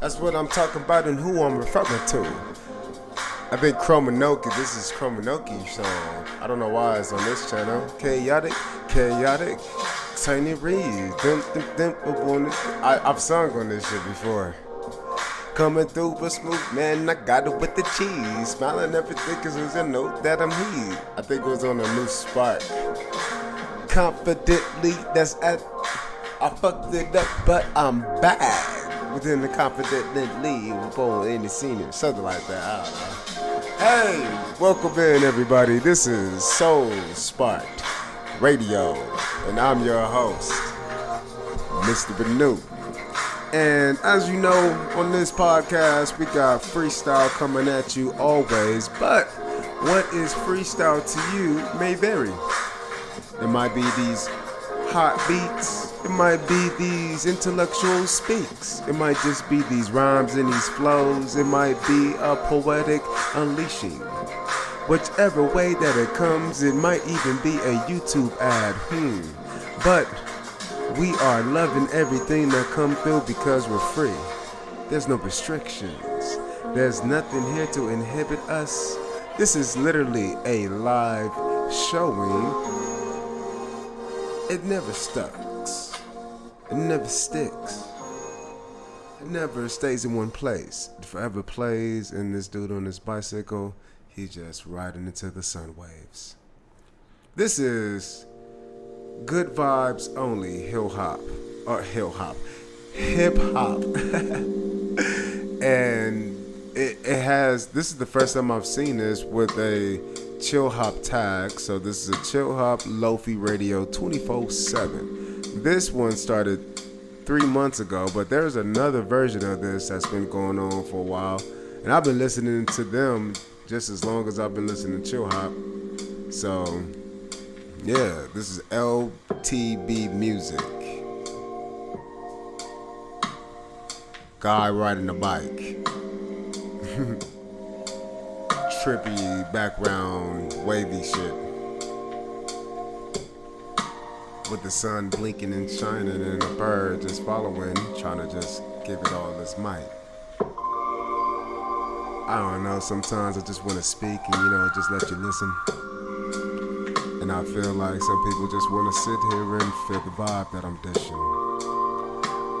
That's what I'm talking about and who I'm referring to. I've been Chromanoki. This is Chromanoki song. I don't know why it's on this channel. Chaotic, Tiny Reed. I've sung on this shit before. Coming through with smooth, man, I got it with the cheese. Smiling everything cause it's a note that I'm he. I think it was on a new Spark. Confidently, I fucked it up, but I'm back. Within the confidently, before any senior, something like that, I don't know. Hey, welcome in everybody. This is Soul Sparked Radio, and I'm your host, Mr. Benu. And as you know, on this podcast, we got freestyle coming at you always, but what is freestyle to you may vary. It might be these hot beats. It might be these intellectual speaks. It might just be these rhymes and these flows. It might be a poetic unleashing. Whichever way that it comes, it might even be a YouTube ad. But we are loving everything that come through because we're free. There's no restrictions. There's nothing here to inhibit us. This is literally a live showing. It never stucks. It never sticks. It never stays in one place. It forever plays, and this dude on his bicycle, he's just riding into the sun waves. This is good vibes only hip hop. And it has, this is the first time I've seen this with a chill hop tag. So this is a chill hop lofi radio 24/7. This one started 3 months ago, but there's another version of this that's been going on for a while, and I've been listening to them just as long as I've been listening to chill hop. So yeah, this is LTB music. Guy riding a bike. Trippy background, wavy shit. With the sun blinking and shining and a bird just following, trying to just give it all its might. I don't know, sometimes I just want to speak and, just let you listen. And I feel like some people just want to sit here and feel the vibe that I'm dishing.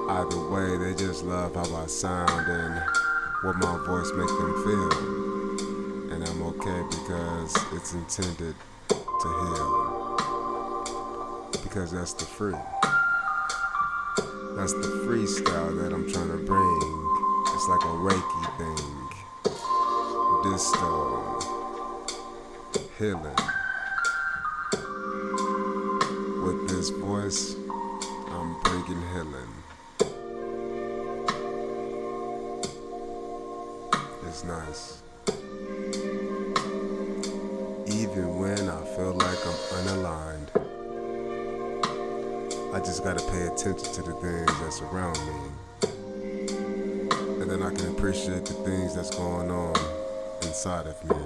Either way, they just love how I sound and what my voice makes them feel. And I'm okay because it's intended to heal. Because that's the free. That's the freestyle that I'm trying to bring. It's like a Reiki thing. Disto. Healing. With this voice, I'm bringing healing. It's nice. Even when I feel like I'm unaligned, I just gotta pay attention to the things that's around me. And then I can appreciate the things that's going on inside of me.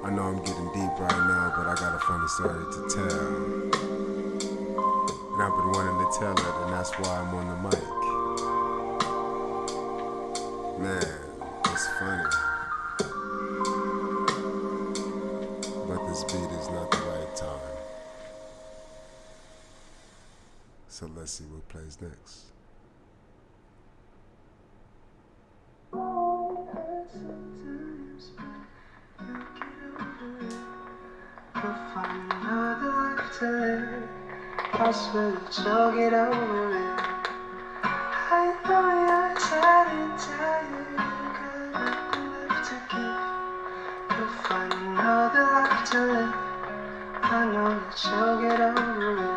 I know I'm getting deep right now, but I got a funny story to tell. And I've been wanting to tell it, and that's why I'm on the mic. Man, it's funny. But this beat is not the right time. So let's see what plays next. I swear that you'll get over it. I know you're tired, got nothing left to give. You'll find another life to live. I know that you'll get over it.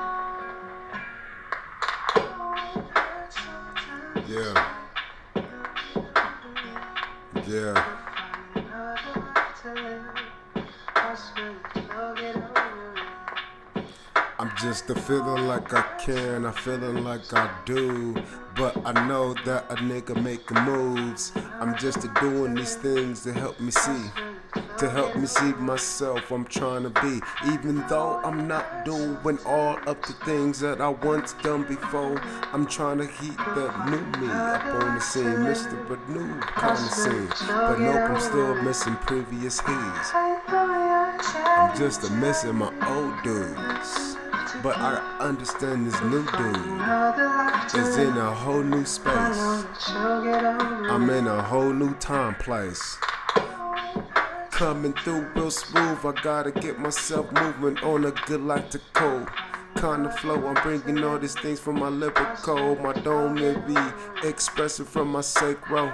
Yeah. I'm just a feeling like I can, I'm feeling like I do, but I know that a nigga making moves. I'm just doing these things to help me see, to help me see myself I'm trying to be. Even though I'm not doing all of the things that I once done before, I'm trying to heat the new me up on the scene, Mr. But new kind of scene. But nope, I'm still missing previous he's. I'm just missing my old dudes. But I understand this new dude is in a whole new space. I'm in a whole new time place. Coming through real smooth, I gotta get myself moving on a galactical kind of flow. I'm bringing all these things from my lyrical, my dome may be expressing from my sacral.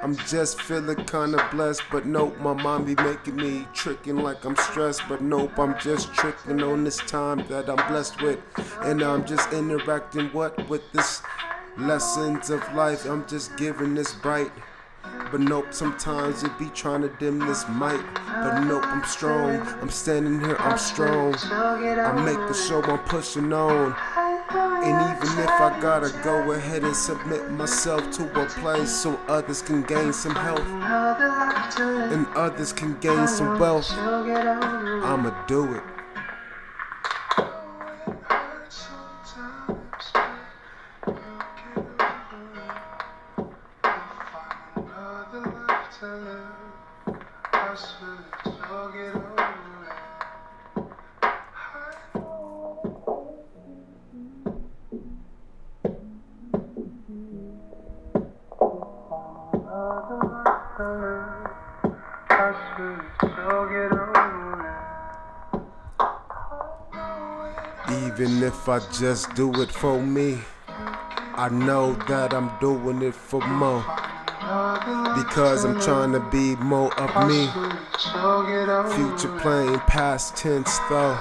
I'm just feeling kinda blessed, but nope, my mind be making me tricking like I'm stressed, but nope, I'm just tricking on this time that I'm blessed with, and I'm just interacting with this lessons of life. I'm just giving this bright, but nope, sometimes it be trying to dim this might, but nope, I'm strong, I'm standing here, I'm strong, I'm making sure I'm pushing on. And even if I gotta go ahead and submit myself to a place so others can gain some health and others can gain some wealth, I'ma do it. Even if I just do it for me, I know that I'm doing it for more, because I'm trying to be more of me. Future playing past tense though.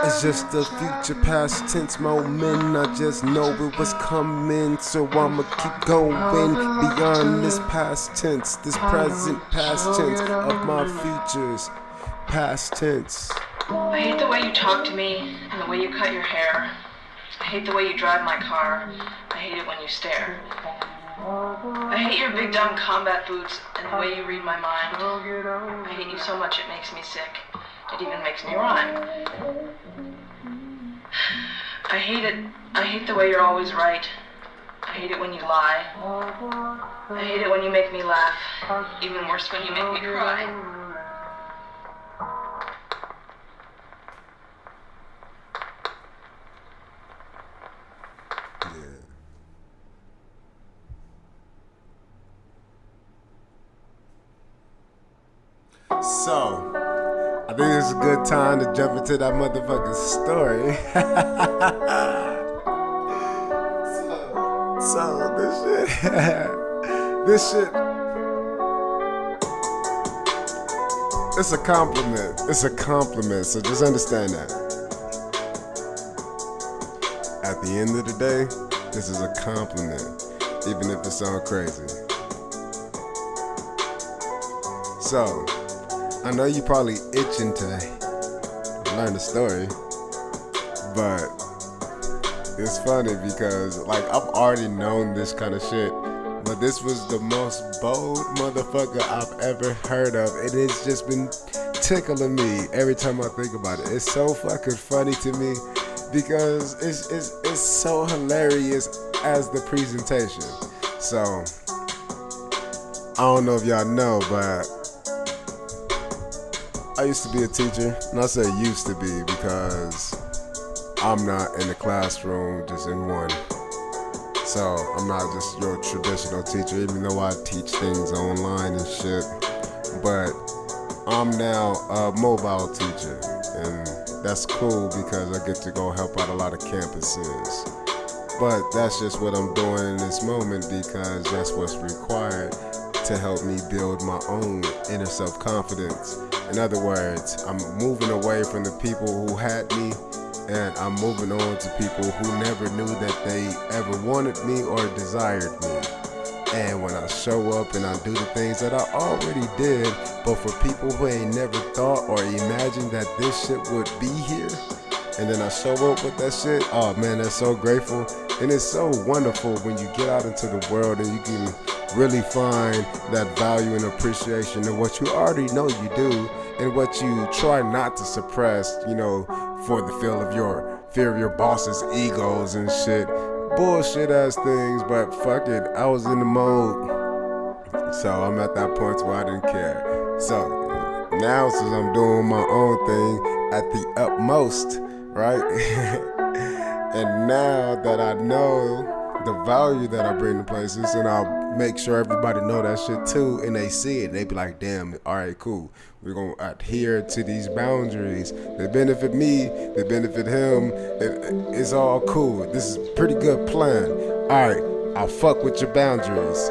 It's just a future past tense moment. I just know it was coming, so I'ma keep going beyond this past tense, this present past tense of my futures past tense. I hate the way you talk to me and the way you cut your hair. I hate the way you drive my car. I hate it when you stare. I hate your big dumb combat boots and the way you read my mind. I hate you so much it makes me sick. It even makes me rhyme. I hate it. I hate the way you're always right. I hate it when you lie. I hate it when you make me laugh. Even worse when you make me cry. So, I think it's a good time to jump into that motherfucking story. this shit, it's a compliment. It's a compliment, so just understand that. At the end of the day, this is a compliment, even if it sounds crazy. So, I know you probably itching to learn the story, but it's funny because like I've already known this kind of shit, but this was the most bold motherfucker I've ever heard of, and it's just been tickling me every time I think about it. It's so fucking funny to me because it's so hilarious as the presentation. So I don't know if y'all know, but I used to be a teacher, and I say used to be because I'm not in the classroom, just in one. So I'm not just your traditional teacher, even though I teach things online and shit. But I'm now a mobile teacher, and that's cool because I get to go help out a lot of campuses. But that's just what I'm doing in this moment because that's what's required to help me build my own inner self-confidence. In other words, I'm moving away from the people who had me, and I'm moving on to people who never knew that they ever wanted me or desired me. And when I show up and I do the things that I already did, but for people who ain't never thought or imagined that this shit would be here, and then I show up with that shit, oh man, that's so grateful. And it's so wonderful when you get out into the world and you can really find that value and appreciation in what you already know you do and what you try not to suppress, for the fear of your boss's egos and shit. Bullshit ass things, but fuck it, I was in the mode. So I'm at that point where I didn't care. So now since I'm doing my own thing at the utmost, right? And now that I know the value that I bring to places, and I'll make sure everybody know that shit too, and they see it, and they be like, damn, alright, cool. We're gonna adhere to these boundaries. They benefit me, they benefit him, it's all cool. This is a pretty good plan. Alright, I'll fuck with your boundaries.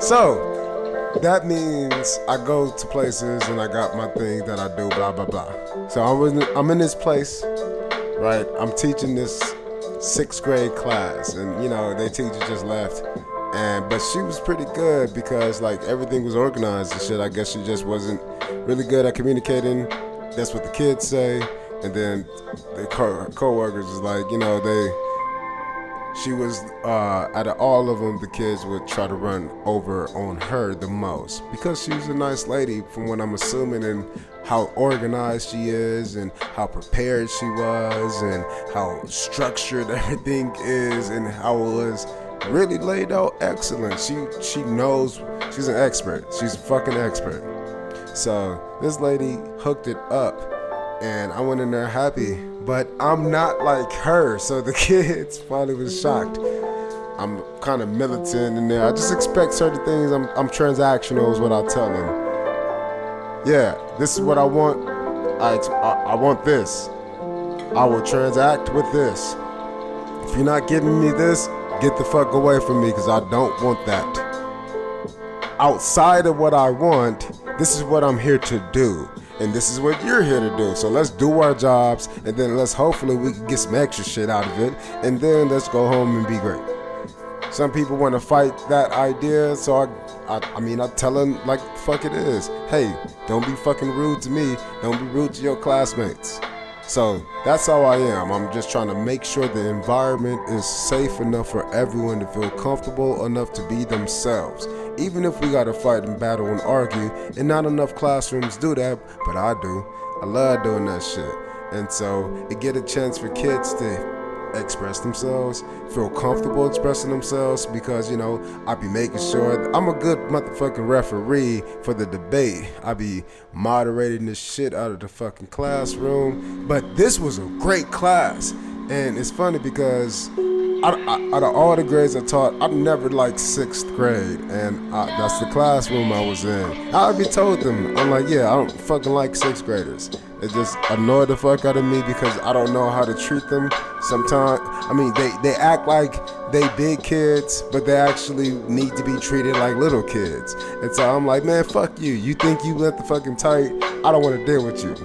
So, that means I go to places and I got my thing that I do, blah, blah, blah. So I'm in this place, right? I'm teaching this 6th grade class, and their teacher just left, but she was pretty good because like everything was organized and shit. I guess she just wasn't really good at communicating. That's what the kids say. And then the co-workers was like, she was out of all of them, the kids would try to run over on her the most because she was a nice lady, from what I'm assuming, and how organized she is and how prepared she was and how structured everything is and how it was really laid out excellent. She knows, she's an expert. She's a fucking expert. So this lady hooked it up and I went in there happy, but I'm not like her, so the kids probably was shocked. I'm kind of militant in there. I just expect certain things. I'm transactional is what I tell them. Yeah, this is what I want. I want this. I will transact with this. If you're not giving me this, get the fuck away from me, because I don't want that. Outside of what I want, this is what I'm here to do. And this is what you're here to do. So let's do our jobs, and then hopefully we can get some extra shit out of it, and then let's go home and be great. Some people want to fight that idea, so I tell them like the fuck it is. Hey, don't be fucking rude to me. Don't be rude to your classmates. So that's how I am. I'm just trying to make sure the environment is safe enough for everyone to feel comfortable enough to be themselves. Even if we gotta fight and battle and argue, and not enough classrooms do that, but I do. I love doing that shit. And so it get a chance for kids to express themselves, feel comfortable expressing themselves, because I be making sure I'm a good motherfucking referee for the debate. I be moderating the shit out of the fucking classroom. But this was a great class, and it's funny because out of all the grades I taught, I've never liked 6th grade, and that's the classroom I was in. I already told them, I'm like, yeah, I don't fucking like 6th graders. It just annoyed the fuck out of me because I don't know how to treat them. Sometimes, they act like they big kids, but they actually need to be treated like little kids. And so I'm like, man, fuck you. You think you let the fucking tight? I don't want to deal with you.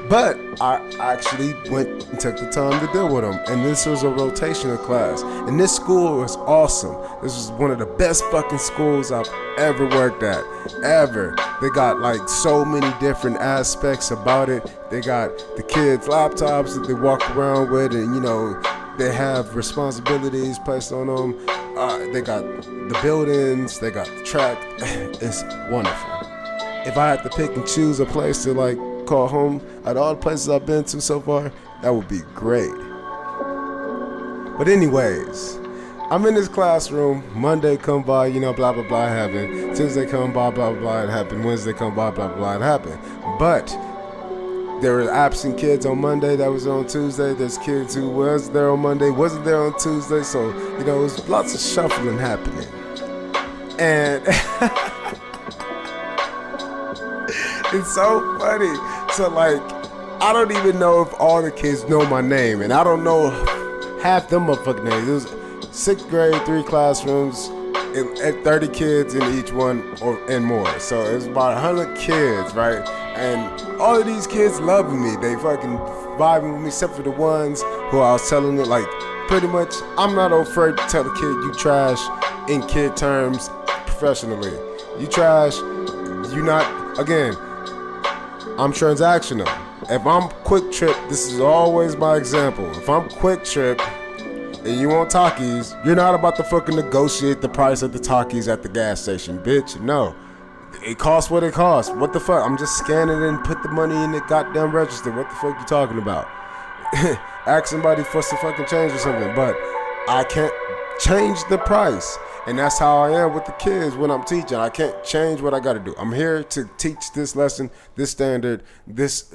But I actually went and took the time to deal with them. And this was a rotational class. And this school was awesome. This was one of the best fucking schools I've ever worked at. Ever. They got like so many different aspects about it. They got the kids' laptops that they walk around with, and they have responsibilities placed on them. They got the buildings, they got the track. It's wonderful. If I had to pick and choose a place to call home, out of all the places I've been to so far, that would be great. But anyways, I'm in this classroom. Monday come by, blah blah blah, it happened. Tuesday come by, blah blah blah, it happened. Wednesday come by, blah blah blah, it happened. But there were absent kids on Monday that was on Tuesday. There's kids who was there on Monday, wasn't there on Tuesday. So it was lots of shuffling happening. And it's so funny. So I don't even know if all the kids know my name, and I don't know half them motherfucking names. It was 6th grade, 3 classrooms, and 30 kids in each one and more. So it was about 100 kids, right? And all of these kids loving me. They fucking vibing with me, except for the ones who I was telling them, pretty much, I'm not afraid to tell a kid you trash in kid terms professionally. You trash, you not, again, I'm transactional. If I'm Quick Trip, this is always my example. If I'm Quick Trip, and you want Takis, you're not about to fucking negotiate the price of the Takis at the gas station, bitch. No. It costs what it costs. What the fuck? I'm just scanning and put the money in the goddamn register. What the fuck you talking about? Ask somebody for some fucking change or something. But I can't change the price. And that's how I am with the kids when I'm teaching. I can't change what I got to do. I'm here to teach this lesson, this standard, this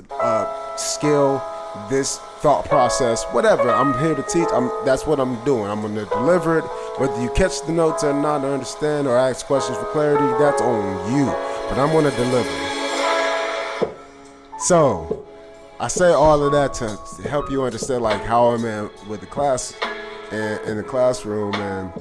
skill, this thought process, whatever. I'm here to teach. That's what I'm doing. I'm going to deliver it. Whether you catch the notes or not, or understand or ask questions for clarity, that's on you. But I'm going to deliver. So, I say all of that to help you understand like how I'm at with the class and in the classroom, and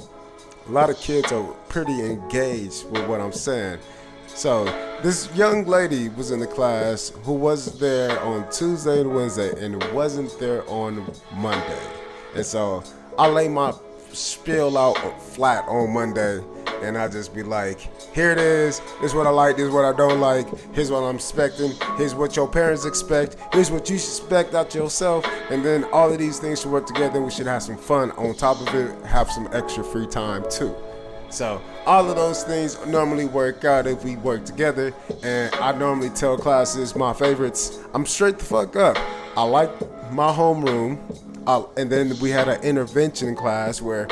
a lot of kids are pretty engaged with what I'm saying. So this young lady was in the class who was there on Tuesday and Wednesday and wasn't there on Monday. And so I lay my spiel out flat on Monday, and I just be like, here it is. This is what I like. This is what I don't like. Here's what I'm expecting. Here's what your parents expect. Here's what you should expect out yourself. And then all of these things should work together. We should have some fun on top of it. Have some extra free time too. So all of those things normally work out if we work together. And I normally tell classes my favorites. I'm straight the fuck up. I like my homeroom. And then we had an intervention class where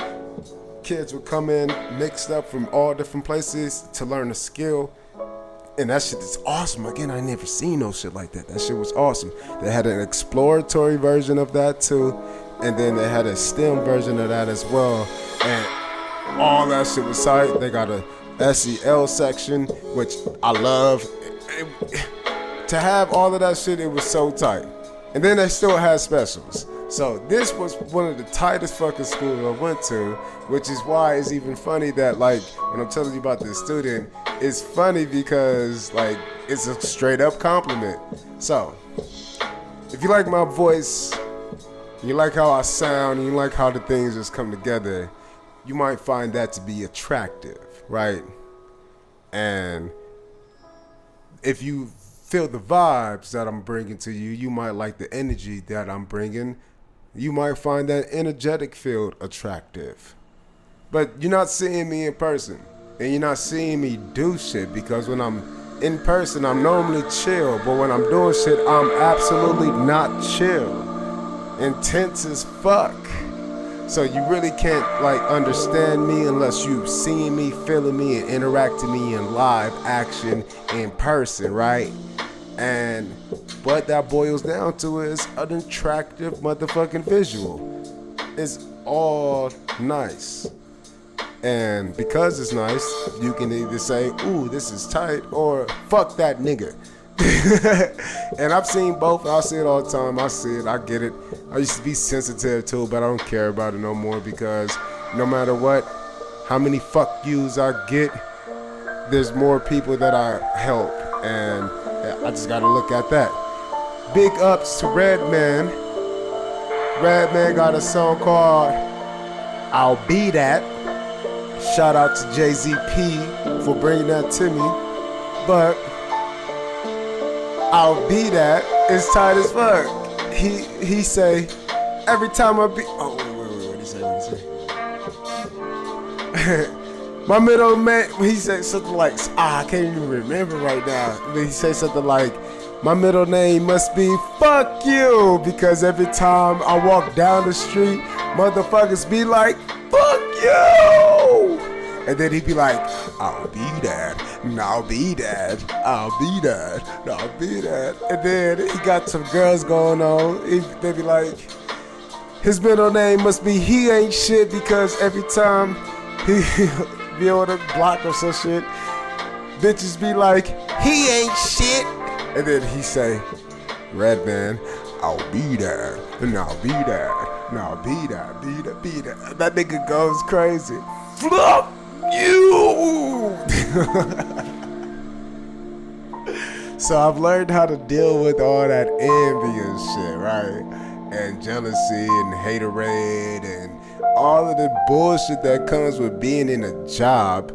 kids would come in mixed up from all different places to learn a skill. And that shit is awesome. Again, I never seen no shit like that. That shit was awesome. They had an exploratory version of that too. And then they had a STEM version of that as well. And all that shit was tight. They got a SEL section, which I love. To have all of that shit, it was so tight. And then they still had specials. So this was one of the tightest fucking schools I went to, which is why it's even funny that like when I'm telling you about this student, it's funny because like it's a straight up compliment. So if you like my voice, you like how I sound, and you like how the things just come together, you might find that to be attractive, right? And if you feel the vibes that I'm bringing to you, you might like the energy that I'm bringing. You might find that energetic field attractive. But you're not seeing me in person. And you're not seeing me do shit, because when I'm in person, I'm normally chill. But when I'm doing shit, I'm absolutely not chill. Intense as fuck. So you really can't like understand me unless you've seen me, feeling me, and interacting me in live action in person, right? And what that boils down to is an attractive motherfucking visual. It's all nice. And because it's nice, you can either say, ooh, this is tight, or fuck that nigga. And I've seen both. I see it all the time. I see it. I get it. I used to be sensitive to it, but I don't care about it no more, because no matter what, how many fuck yous I get, there's more people that I help. And I just gotta look at that. Big ups to Redman. Redman got a song called I'll Be That. Shout out to JZP for bringing that to me. But I'll Be That is tight as fuck. He say, every time I be... Oh, wait, what he say? My middle man, he said something like, I can't even remember right now. But he said something like, my middle name must be fuck you, because every time I walk down the street, motherfuckers be like, fuck you. And then he'd be like, I'll be that, and I'll be that, I'll be that, and I'll be that. And then he got some girls going on. They be like, his middle name must be he ain't shit, because every time he be on the block or some shit, bitches be like, he ain't shit. And then he say, Redman, I'll be there, and I'll be there, and I'll be there, be there, be there. That nigga goes crazy. Fuck you. So I've learned how to deal with all that envy and shit, right? And jealousy and haterade and all of the bullshit that comes with being in a job,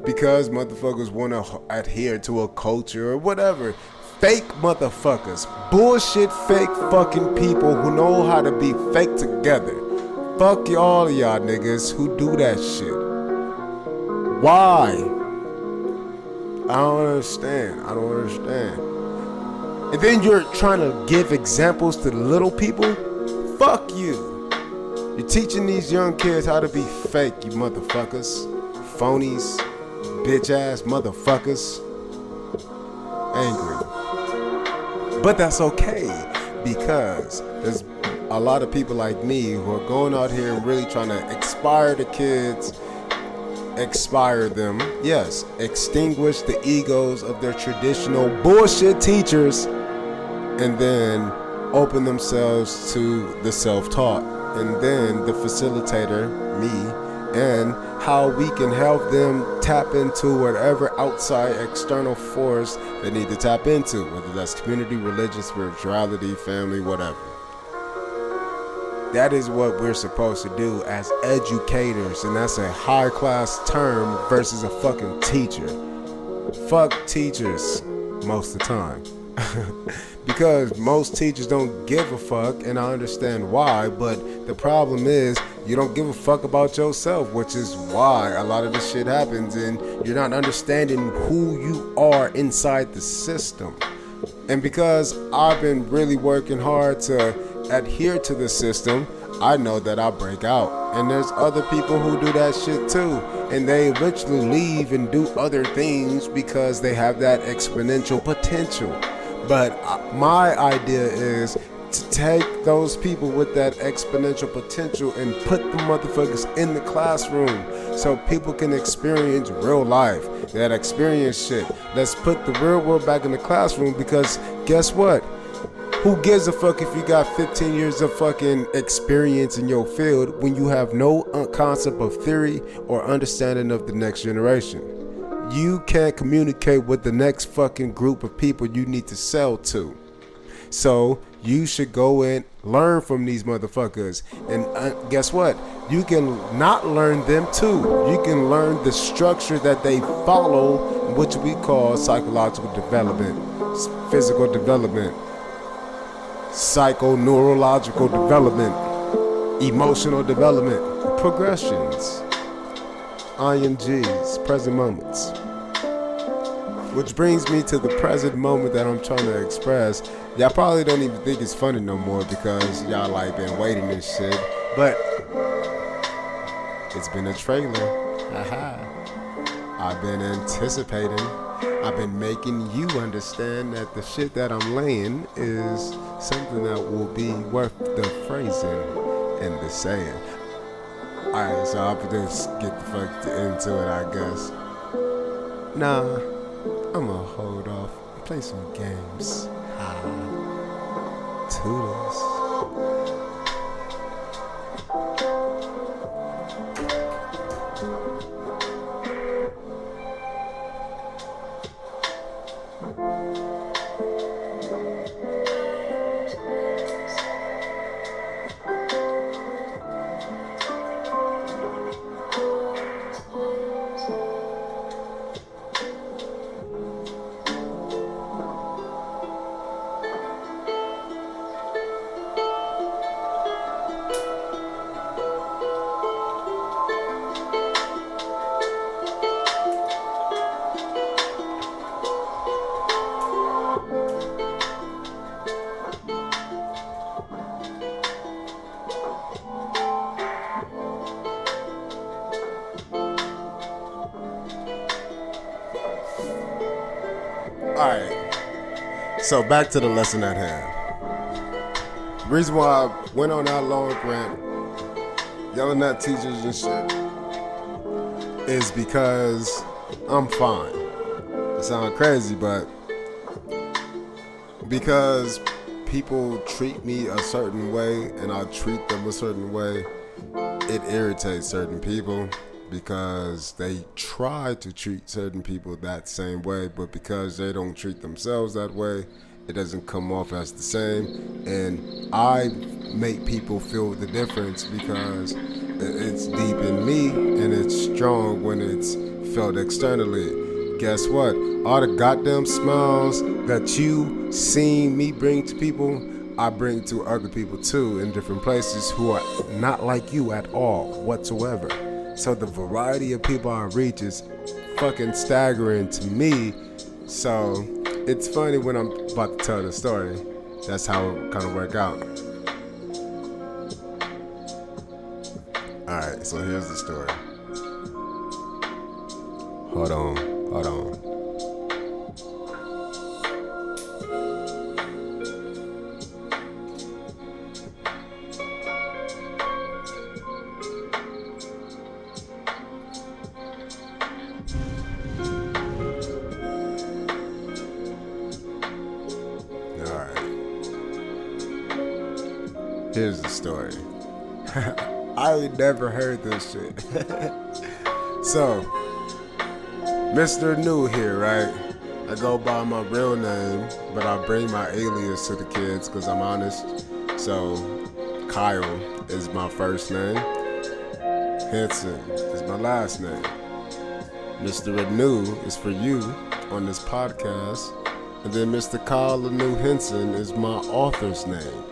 because motherfuckers want to adhere to a culture or whatever. Fake motherfuckers. Bullshit fake fucking people who know how to be fake together. Fuck all of y'all niggas who do that shit. Why? I don't understand. And then you're trying to give examples to the little people? Fuck you. You're teaching these young kids how to be fake, you motherfuckers. Phonies, bitch ass motherfuckers. Angry. But that's okay, because there's a lot of people like me who are going out here and really trying to inspire the kids, expire them, yes, extinguish the egos of their traditional bullshit teachers, and then open themselves to the self-taught, and then the facilitator, me, and how we can help them tap into whatever outside external force they need to tap into, whether that's community, religion, spirituality, family, whatever. That is what we're supposed to do as educators, and that's a high class term versus a fucking teacher. Fuck teachers most of the time. Because most teachers don't give a fuck, and I understand why, but the problem is you don't give a fuck about yourself, which is why a lot of this shit happens, and you're not understanding who you are inside the system. And because I've been really working hard to adhere to the system, I know that I break out. And there's other people who do that shit too, and they eventually leave and do other things because they have that exponential potential. But my idea is to take those people with that exponential potential and put the motherfuckers in the classroom so people can experience real life, that experience shit. Let's put the real world back in the classroom, because guess what? Who gives a fuck if you got 15 years of fucking experience in your field when you have no concept of theory or understanding of the next generation? You can't communicate with the next fucking group of people you need to sell to. So you should go and learn from these motherfuckers. And guess what? You can not learn them too. You can learn the structure that they follow, which we call psychological development, physical development, psycho-neurological development, emotional development, progressions, IMGs, present moments. Which brings me to the present moment that I'm trying to express. Y'all probably don't even think it's funny no more because y'all like been waiting and shit. But it's been a trailer. Haha. I've been anticipating. I've been making you understand that the shit that I'm laying is something that will be worth the phrasing and the saying. Alright, so I'll just get the fuck into it, I guess. Nah, I'ma hold off and play some games. Toodles. Alright, so back to the lesson at hand. The reason why I went on that long rant, yelling at teachers and shit, is because I'm fine. It sounds crazy, but because people treat me a certain way and I treat them a certain way, it irritates certain people. Because they try to treat certain people that same way, but because they don't treat themselves that way, it doesn't come off as the same. And I make people feel the difference because it's deep in me and it's strong when it's felt externally. Guess what? All the goddamn smiles that you seen me bring to people, I bring to other people too in different places who are not like you at all whatsoever. So the variety of people I reach is fucking staggering to me. So it's funny when I'm about to tell the story. That's how it kind of work out. Alright, so here's the story. Hold on. Here's the story. I ain't never heard this shit. So, Mr. New here, right? I go by my real name, but I bring my alias to the kids because I'm honest. So, Kyle is my first name. Henson is my last name. Mr. Renew is for you on this podcast. And then Mr. Kyle Renew Henson is my author's name.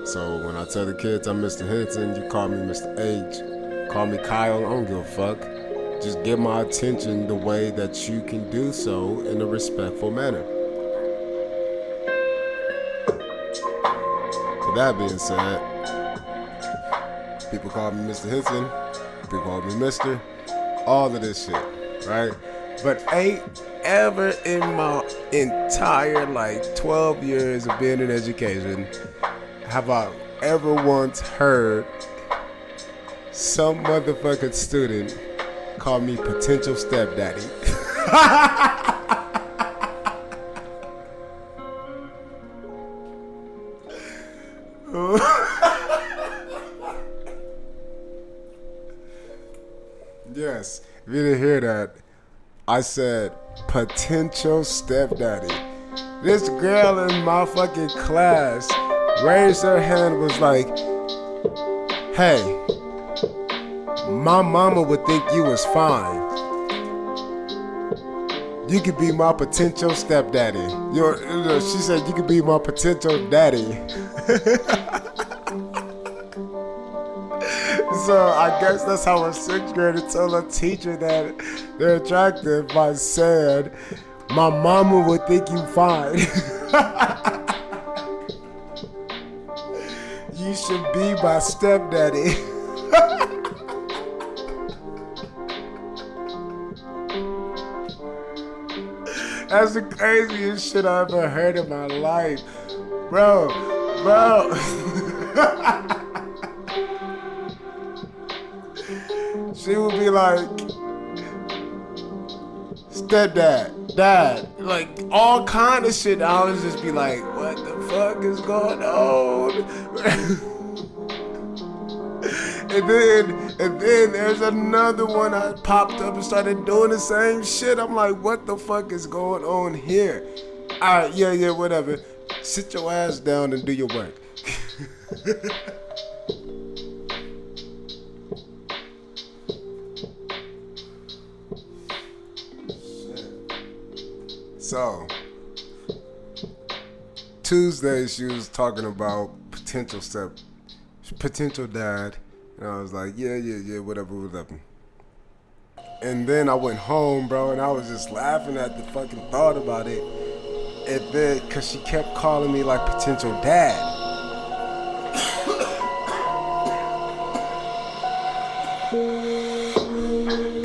So when I tell the kids I'm Mr. Henson, you call me Mr. H. Call me Kyle, I don't give a fuck. Just give my attention the way that you can do so in a respectful manner. With that being said, people call me Mr. Henson, people call me Mr. All of this shit, right? But ain't ever in my entire 12 years of being in education have I ever once heard some motherfucking student call me potential stepdaddy. Yes, if you didn't hear that, I said potential stepdaddy. This girl in my fucking class raised her hand, was like, hey, my mama would think you was fine. You could be my potential stepdaddy. She said you could be my potential daddy. So I guess that's how a 6th grader told a teacher that they're attractive by saying, my mama would think you fine. You should be my stepdaddy. That's the craziest shit I ever heard in my life. Bro. She would be like, stepdad, dad, all kind of shit. I would just be like, what the fuck is going on? and then there's another one that popped up and started doing the same shit. I'm like, what the fuck is going on here? Alright, yeah, whatever. Sit your ass down and do your work. So, Tuesday she was talking about potential dad, and I was like, yeah, whatever. And then I went home, bro, and I was just laughing at the fucking thought about it. And then, cause she kept calling me like potential dad.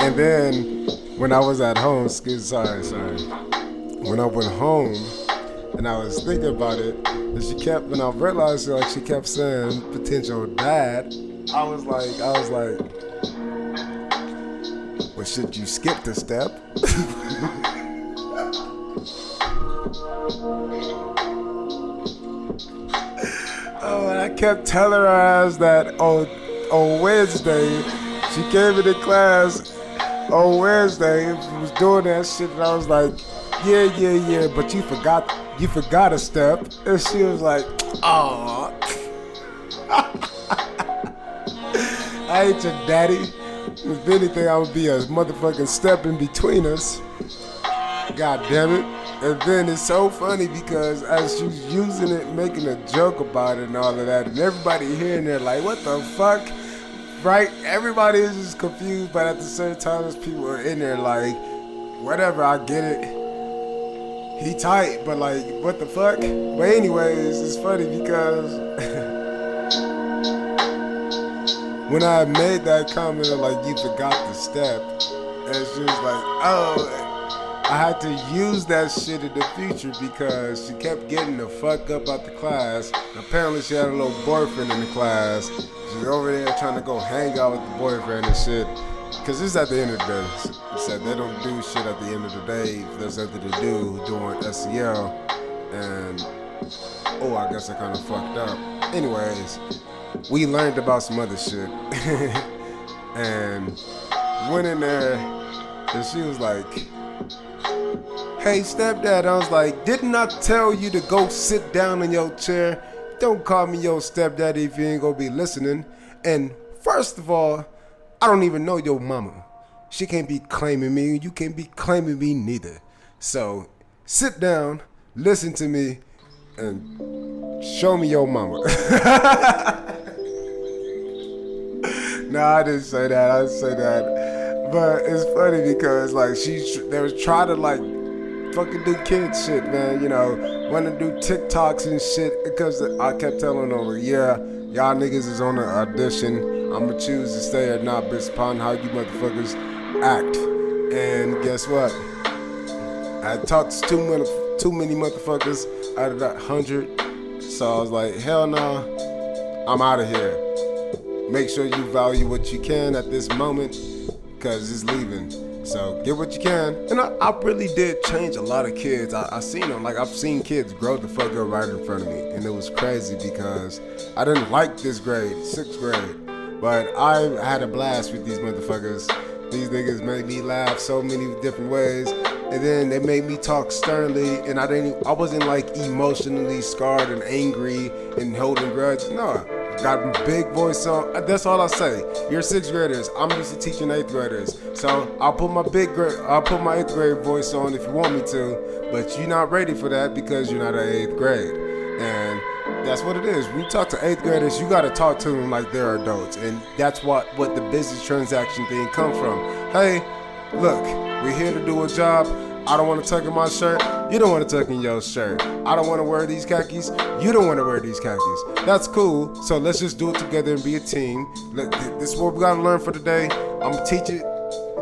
And then when I was at home, sorry. When I went home and I was thinking about it, and when I realized she kept saying potential dad, I was like, well, should you skip the step? Oh, and I kept telling her ass that on Wednesday, she came into class on Wednesday and was doing that shit, and I was like, yeah, but you forgot a step. And she was like, aw. I ain't your daddy. If anything, I would be a motherfucking step in between us. God damn it. And then it's so funny because as she's using it, making a joke about it and all of that, and everybody hearing there like, what the fuck? Right? Everybody is just confused, but at the same time, as people are in there like, whatever, I get it. He tight, but like, what the fuck? But anyways, it's funny because when I made that comment of like, you forgot the step, it's just like, oh, I had to use that shit in the future because she kept getting the fuck up out the class. Apparently she had a little boyfriend in the class. She's over there trying to go hang out with the boyfriend and shit. Cause this is at the end of the day. It said they don't do shit at the end of the day if there's something to do during SEL. And, oh, I guess I kind of fucked up. Anyways, we learned about some other shit. And went in there and she was like, hey, stepdad. I was like, didn't I tell you to go sit down in your chair? Don't call me your stepdaddy if you ain't gonna be listening. And first of all, I don't even know your mama. She can't be claiming me. You can't be claiming me neither. So sit down, listen to me, and show me your mama. No, I didn't say that. I didn't say that. But it's funny because like they was trying to like fucking do kid shit, man. You know, want to do TikToks and shit because I kept telling them, yeah, y'all niggas is on the audition. I'ma choose to stay or not based upon how you motherfuckers act. And guess what? I talked to too many motherfuckers out of that 100. So I was like, hell no, I'm out of here. Make sure you value what you can at this moment, cause it's leaving. So get what you can. And I really did change a lot of kids. I seen them, like I've seen kids grow the fuck up right in front of me. And it was crazy because I didn't like this grade, 6th grade. But I had a blast with these motherfuckers. These niggas made me laugh so many different ways. And then they made me talk sternly, and I wasn't like emotionally scarred and angry and holding grudges. No, got a big voice on. That's all I say. You're 6th graders. I'm used to teaching 8th graders. So I'll put my 8th grade voice on if you want me to, but you're not ready for that because you're not at 8th grade. And that's what it is. When you talk to 8th graders, you gotta talk to them like they're adults. And that's what the business transaction thing come from. Hey, look, we're here to do a job. I don't want to tuck in my shirt. You don't want to tuck in your shirt. I don't want to wear these khakis. You don't want to wear these khakis. That's cool. So let's just do it together and be a team. This is what we gotta learn for today. I'm gonna teach it.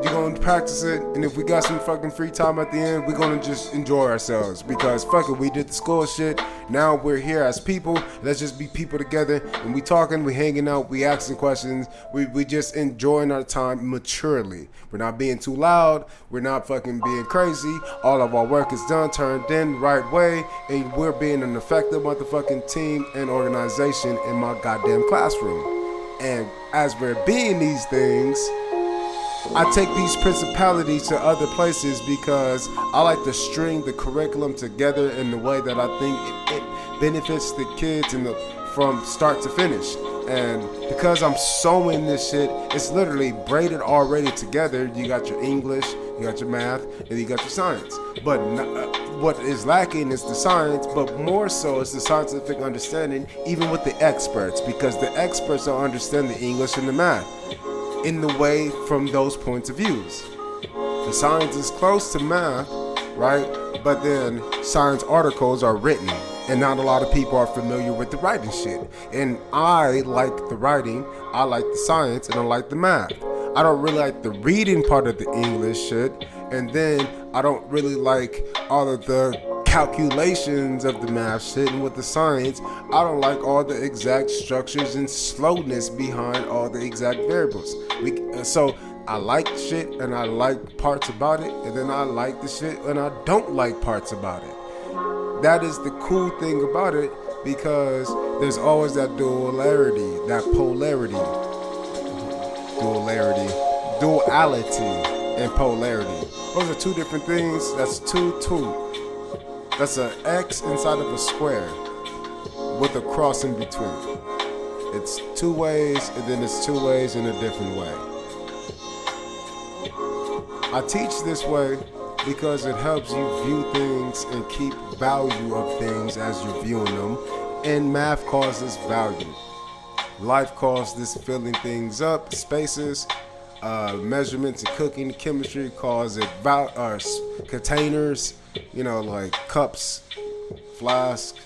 You're gonna practice it, and if we got some fucking free time at the end, we're gonna just enjoy ourselves because fuck it, we did the school shit. Now we're here as people. Let's just be people together, and we talking, we hanging out, we asking questions, we just enjoying our time maturely. We're not being too loud, we're not fucking being crazy. All of our work is done, turned in the right way, and we're being an effective motherfucking team and organization in my goddamn classroom. And as we're being these things, I take these principalities to other places because I like to string the curriculum together in the way that I think it benefits the kids from start to finish. And because I'm sewing this shit, it's literally braided already together. You got your English, you got your math, and you got your science. But what is lacking is the science, but more so is the scientific understanding, even with the experts, because the experts don't understand the English and the math in the way from those points of views. The science is close to math, right? But then science articles are written, and not a lot of people are familiar with the writing shit. And I like the writing, I like the science, and I like the math. I don't really like the reading part of the English shit, and then I don't really like all of the calculations of the math shit. And with the science, I don't like all the exact structures and slowness behind all the exact variables. So I like shit and I like parts about it, and then I like the shit and I don't like parts about it. That is the cool thing about it, because there's always that duality, and polarity. Those are two different things. That's two. That's an X inside of a square with a cross in between. It's two ways, and then it's two ways in a different way. I teach this way because it helps you view things and keep value of things as you're viewing them. And math calls this value. Life calls this filling things up, spaces, measurements and cooking. Chemistry calls it containers, like cups, flasks.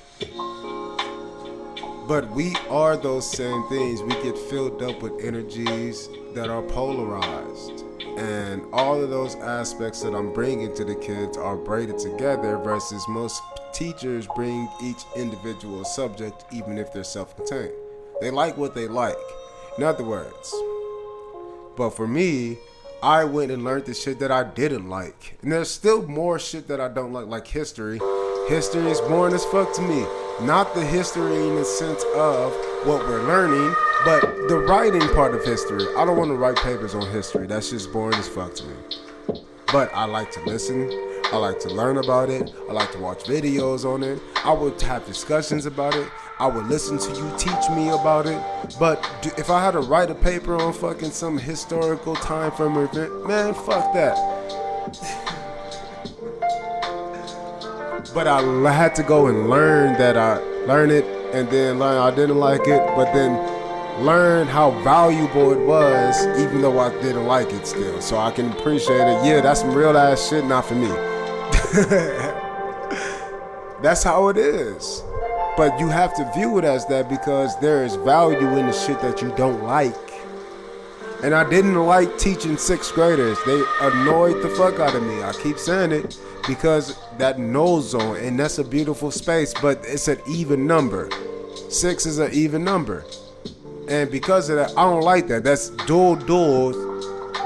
But we are those same things. We get filled up with energies that are polarized. And all of those aspects that I'm bringing to the kids are braided together versus most teachers bring each individual subject even if they're self-contained. They like what they like. In other words. But for me, I went and learned the shit that I didn't like. And there's still more shit that I don't like history. History is boring as fuck to me. Not the history in the sense of what we're learning, but the writing part of history. I don't want to write papers on history. That's just boring as fuck to me. But I like to listen. I like to learn about it. I like to watch videos on it. I would have discussions about it. I would listen to you teach me about it. But if I had to write a paper on fucking some historical time from event, man, fuck that. But I had to go and learn it, and then learn I didn't like it, but then learn how valuable it was, even though I didn't like it still. So I can appreciate it. Yeah, that's some real ass shit, not for me. That's how it is. But you have to view it as that because there is value in the shit that you don't like. And I didn't like teaching 6th graders. They annoyed the fuck out of me. I keep saying it because that null zone, and that's a beautiful space, but it's an even number. 6 is an even number. And because of that, I don't like that. That's dual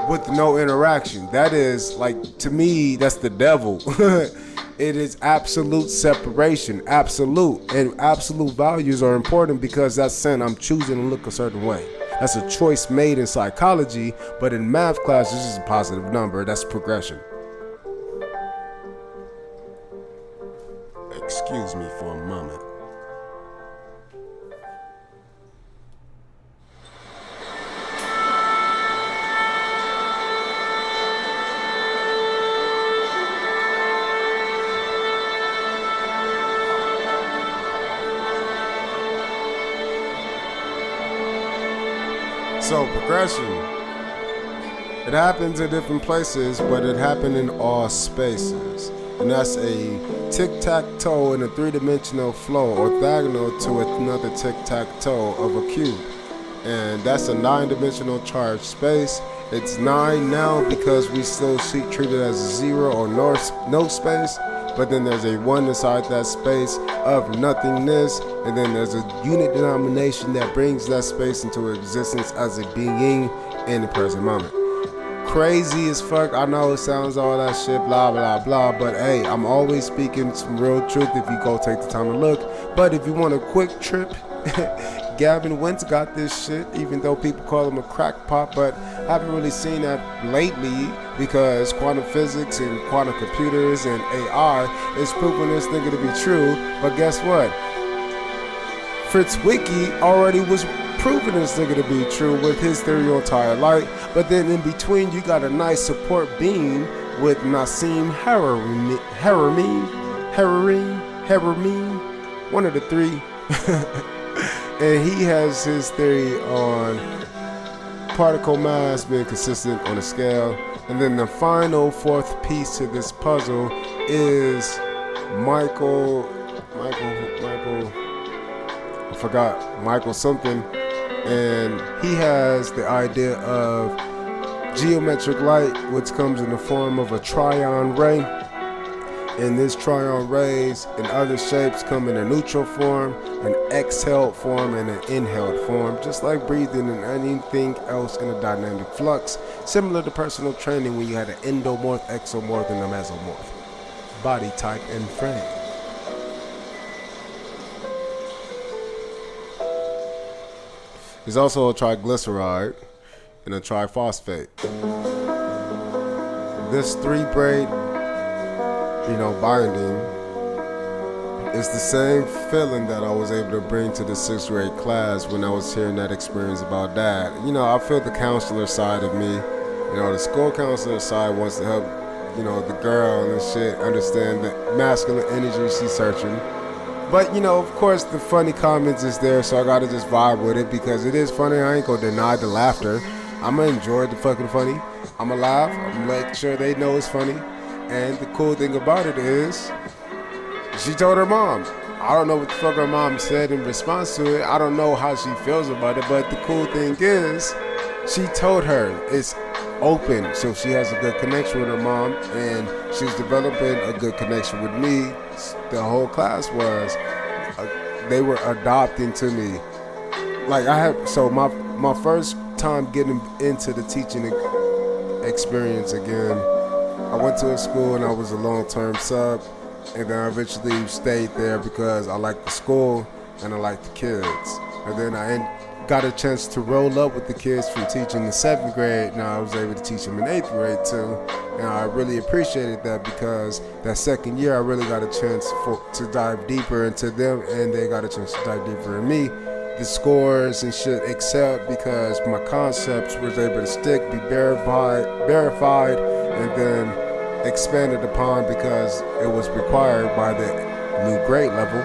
with no interaction. That is, like, to me, that's the devil. It is absolute separation, absolute. And absolute values are important because that's saying I'm choosing to look a certain way. That's a choice made in psychology, but in math class, this is a positive number. That's progression. Excuse me for a moment. So progression, it happens in different places, but it happens in all spaces. And that's a tic-tac-toe in a three-dimensional flow, orthogonal to another tic-tac-toe of a cube. And that's a 9-dimensional charged space. It's 9 now because we still treat it as a 0 or no space. But then there's a 1 inside that space of nothingness, and then there's a unit denomination that brings that space into existence as a being in the present moment. Crazy as fuck. I know it sounds all that shit, blah, blah, blah, but hey, I'm always speaking some real truth if you go take the time to look. But if you want a quick trip, Gavin Wentz got this shit, even though people call him a crackpot, but I haven't really seen that lately because quantum physics and quantum computers and AI is proving this nigga to be true. But guess what? Fritz Wiki already was proving this nigga to be true with his theory on tire light. But then in between, you got a nice support beam with Nassim Haramein, one of the three. And he has his theory on particle mass being consistent on a scale. And then the final fourth piece to this puzzle is Michael something. And he has the idea of geometric light, which comes in the form of a tryon ray. And this tryon rays and other shapes come in a neutral form, an exhaled form, and an inhaled form, just like breathing and anything else in a dynamic flux, similar to personal training when you had an endomorph, exomorph, and a mesomorph, body type and frame. There's also a triglyceride and a triphosphate. This 3-braid binding is the same feeling that I was able to bring to the 6th grade class when I was hearing that experience about that. I feel the counselor side of me. The school counselor side wants to help the girl and shit, understand the masculine energy she's searching. But, of course, the funny comments is there, so I gotta just vibe with it because it is funny. I ain't gonna deny the laughter. I'm gonna enjoy the fucking funny. I'm gonna laugh. I'm gonna make sure they know it's funny. And the cool thing about it is, she told her mom. I don't know what the fuck her mom said in response to it. I don't know how she feels about it, but the cool thing is, she told her it's open, so she has a good connection with her mom, and she's developing a good connection with me. The whole class was, they were adopting to me. Like my first time getting into the teaching experience again, I went to a school and I was a long-term sub, and then I eventually stayed there because I liked the school and I liked the kids. And then I got a chance to roll up with the kids from teaching in 7th grade. Now I was able to teach them in 8th grade too, and I really appreciated that because that second year I really got a chance to dive deeper into them, and they got a chance to dive deeper in me. The scores and shit excelled because my concepts was able to stick, be verified, and then expanded upon because it was required by the new grade level.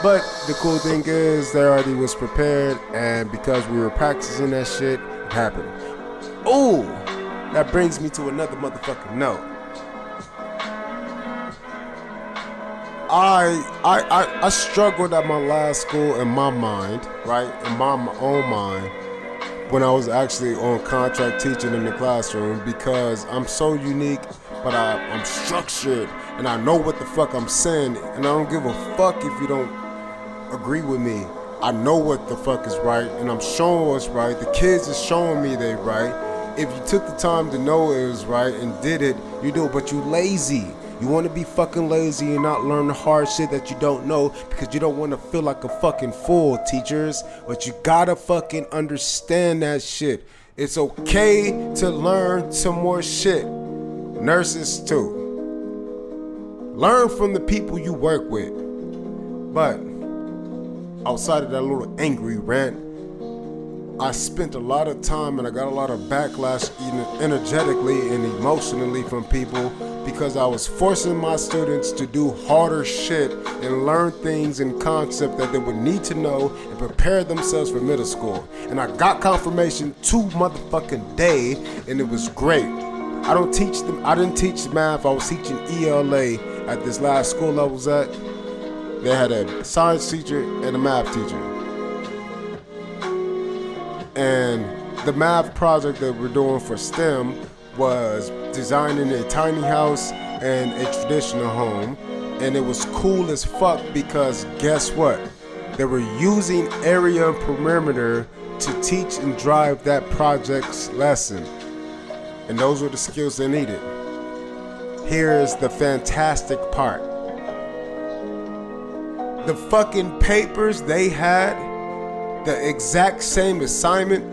But the cool thing is, they already was prepared, and because we were practicing that shit, it happened. Ooh, that brings me to another motherfucking note. I struggled at my last school in my mind, right? In my own mind, when I was actually on contract teaching in the classroom, because I'm so unique, but I'm structured, and I know what the fuck I'm saying, and I don't give a fuck if you don't agree with me. I know what the fuck is right, and I'm showing what's right. The kids is showing me they right. If you took the time to know it was right and did it, you do it, but you lazy. You want to be fucking lazy and not learn the hard shit that you don't know because you don't want to feel like a fucking fool, teachers. But you gotta fucking understand that shit. It's okay to learn some more shit. Nurses too. Learn from the people you work with. But outside of that little angry rant, I spent a lot of time and I got a lot of backlash energetically and emotionally from people because I was forcing my students to do harder shit and learn things and concepts that they would need to know and prepare themselves for middle school. And I got confirmation 2 motherfucking day, and it was great. I didn't teach math, I was teaching ELA at this last school I was at. They had a science teacher and a math teacher. And the math project that we're doing for STEM was designing a tiny house and a traditional home. And it was cool as fuck because guess what? They were using area and perimeter to teach and drive that project's lesson. And those were the skills they needed. Here's the fantastic part. The fucking papers they had, the exact same assignment,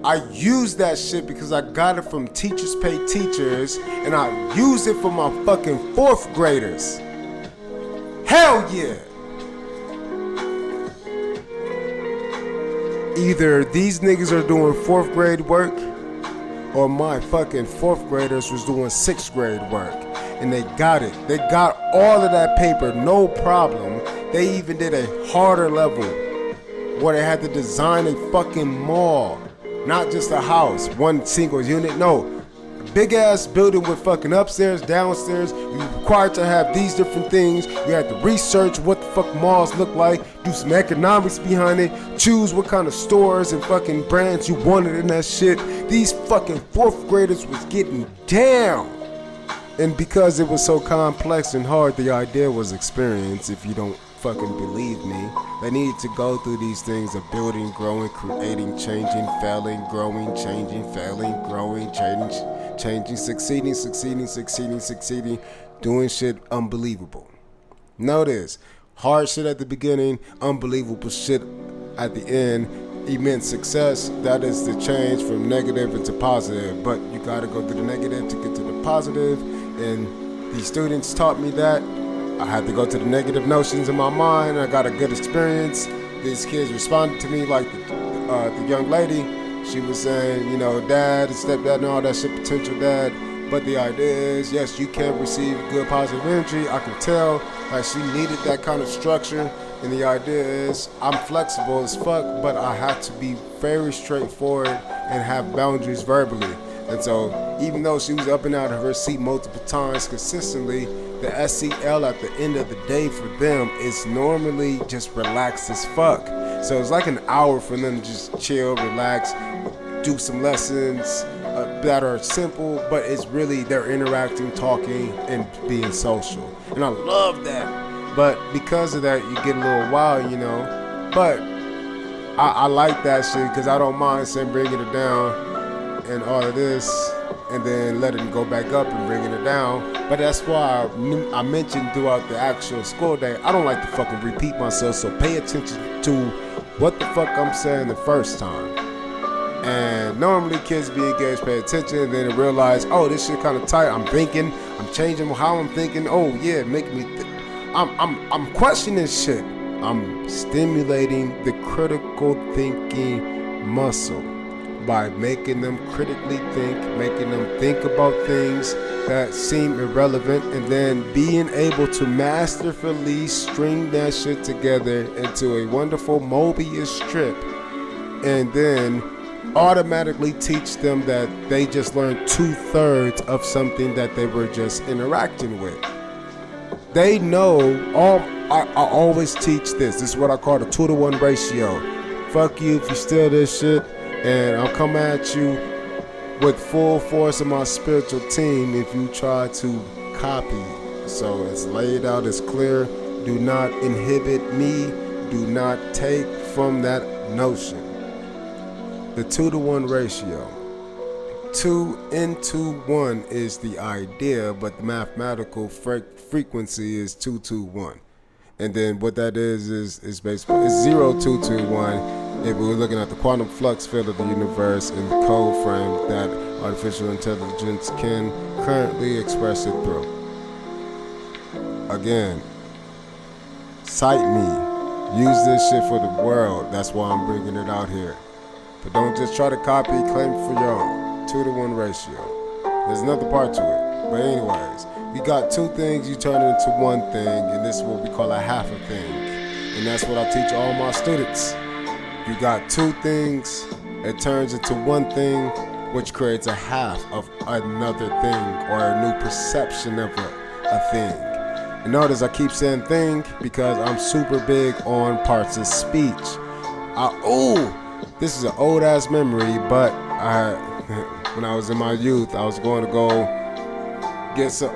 I used that shit because I got it from Teachers Pay Teachers, and I used it for my fucking 4th graders. Hell yeah! Either these niggas are doing 4th grade work, or my fucking 4th graders was doing 6th grade work. And they got it. They got all of that paper, no problem. They even did a harder level where they had to design a fucking mall, not just a house, one single unit. No, a big ass building with fucking upstairs, downstairs. You're required to have these different things. You had to research what the fuck malls look like, do some economics behind it, choose what kind of stores and fucking brands you wanted in that shit. These fucking 4th graders was getting down. And because it was so complex and hard, the idea was experience. If you don't fucking believe me, they needed to go through these things of building, growing, creating, changing, failing, growing, changing, failing, growing, changing, succeeding, doing shit unbelievable. Notice, hard shit at the beginning, unbelievable shit at the end, immense success. That is the change from negative into positive. But you gotta go through the negative to get to the positive. And the students taught me that. I had to go to the negative notions in my mind. I got a good experience. These kids responded to me like the young lady. She was saying, Dad and stepdad and all that shit, potential dad. But the idea is, yes, you can receive good positive energy. I can tell like she needed that kind of structure. And the idea is I'm flexible as fuck, but I have to be very straightforward and have boundaries verbally. And so even though she was up and out of her seat multiple times consistently, the SEL at the end of the day for them is normally just relaxed as fuck. So it's like an hour for them to just chill, relax, do some lessons that are simple, but it's really they're interacting, talking, and being social. And I love that. But because of that, you get a little wild, you know. But I like that shit because I don't mind saying bringing it down and all of this, and then letting it go back up and bringing it down. But that's why I mentioned throughout the actual school day, I don't like to fucking repeat myself. So pay attention to what the fuck I'm saying the first time. And normally kids be engaged, pay attention, and then they realize, oh, this shit kind of tight. I'm thinking, I'm changing how I'm thinking. Oh yeah, make me. I'm questioning shit. I'm stimulating the critical thinking muscle by making them critically think, making them think about things that seem irrelevant, and then being able to masterfully string that shit together into a wonderful Mobius strip, and then automatically teach them that they just learned 2/3 of something that they were just interacting with. They know, I always teach this. This is what I call the 2-to-1 ratio. Fuck you if you steal this shit, and I'll come at you with full force of my spiritual team if you try to copy. So it's laid out, it's clear. Do not inhibit me. Do not take from that notion. The 2-to-1 ratio. 2 into 1 is the idea, but the mathematical frequency is 2 to 1. And then what that is basically it's 0, 2 to 1. If we're looking at the quantum flux field of the universe and the code frame that artificial intelligence can currently express it through. Again, cite me. Use this shit for the world. That's why I'm bringing it out here. But don't just try to copy, claim for your own. 2-to-1 ratio. There's another part to it. But anyways, you got two things, you turn it into one thing, and this is what we call a half a thing. And that's what I teach all my students. You got two things, it turns into one thing, which creates a half of another thing, or a new perception of a thing. And notice I keep saying thing because I'm super big on parts of speech. This is an old ass memory, but when I was in my youth, I was going to go get some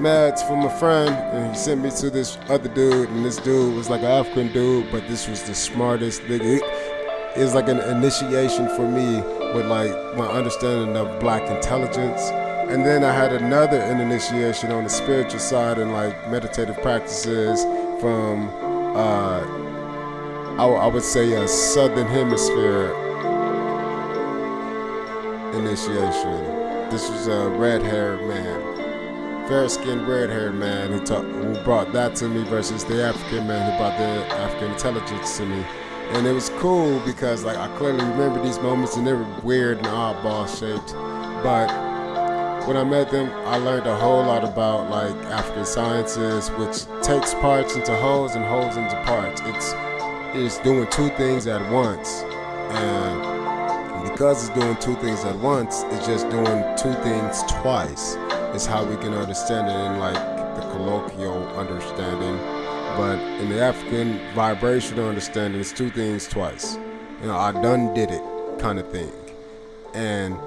meds from a friend, and he sent me to this other dude, and this dude was like an African dude, but this was the smartest nigga. It was like an initiation for me with like my understanding of black intelligence. And then I had another initiation on the spiritual side and like meditative practices from I would say a southern hemisphere initiation. This was a red-haired man, fair-skinned red-haired man who brought that to me versus the African man who brought the African intelligence to me. And it was cool because like I clearly remember these moments, and they were weird and oddball shaped. But when I met them, I learned a whole lot about like African sciences, which takes parts into wholes and wholes into parts. It's doing two things at once, and because it's doing two things at once, it's just doing two things twice. It's how we can understand it in like the colloquial understanding, but in the African vibrational understanding, it's two things twice. You know, I done did it kind of thing. And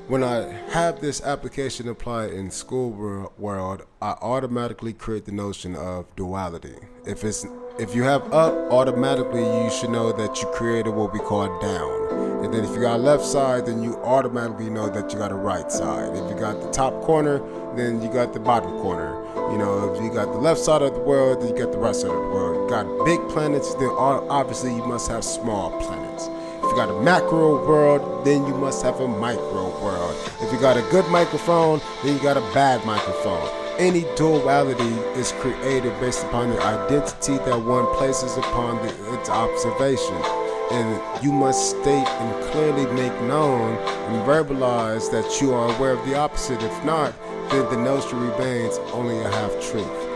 when I have this application applied in school world, I automatically create the notion of duality. If you have up, automatically you should know that you created what we call down. And then if you got left side, then you automatically know that you got a right side. If you got the top corner, then you got the bottom corner. You know, if you got the left side of the world, then you got the right side of the world. You got big planets, then obviously you must have small planets. If you got a macro world, then you must have a micro world. If you got a good microphone, then you got a bad microphone. Any duality is created based upon the identity that one places upon its observation. And you must state and clearly make known and verbalize that you are aware of the opposite. If not, then the notion remains only a half-truth.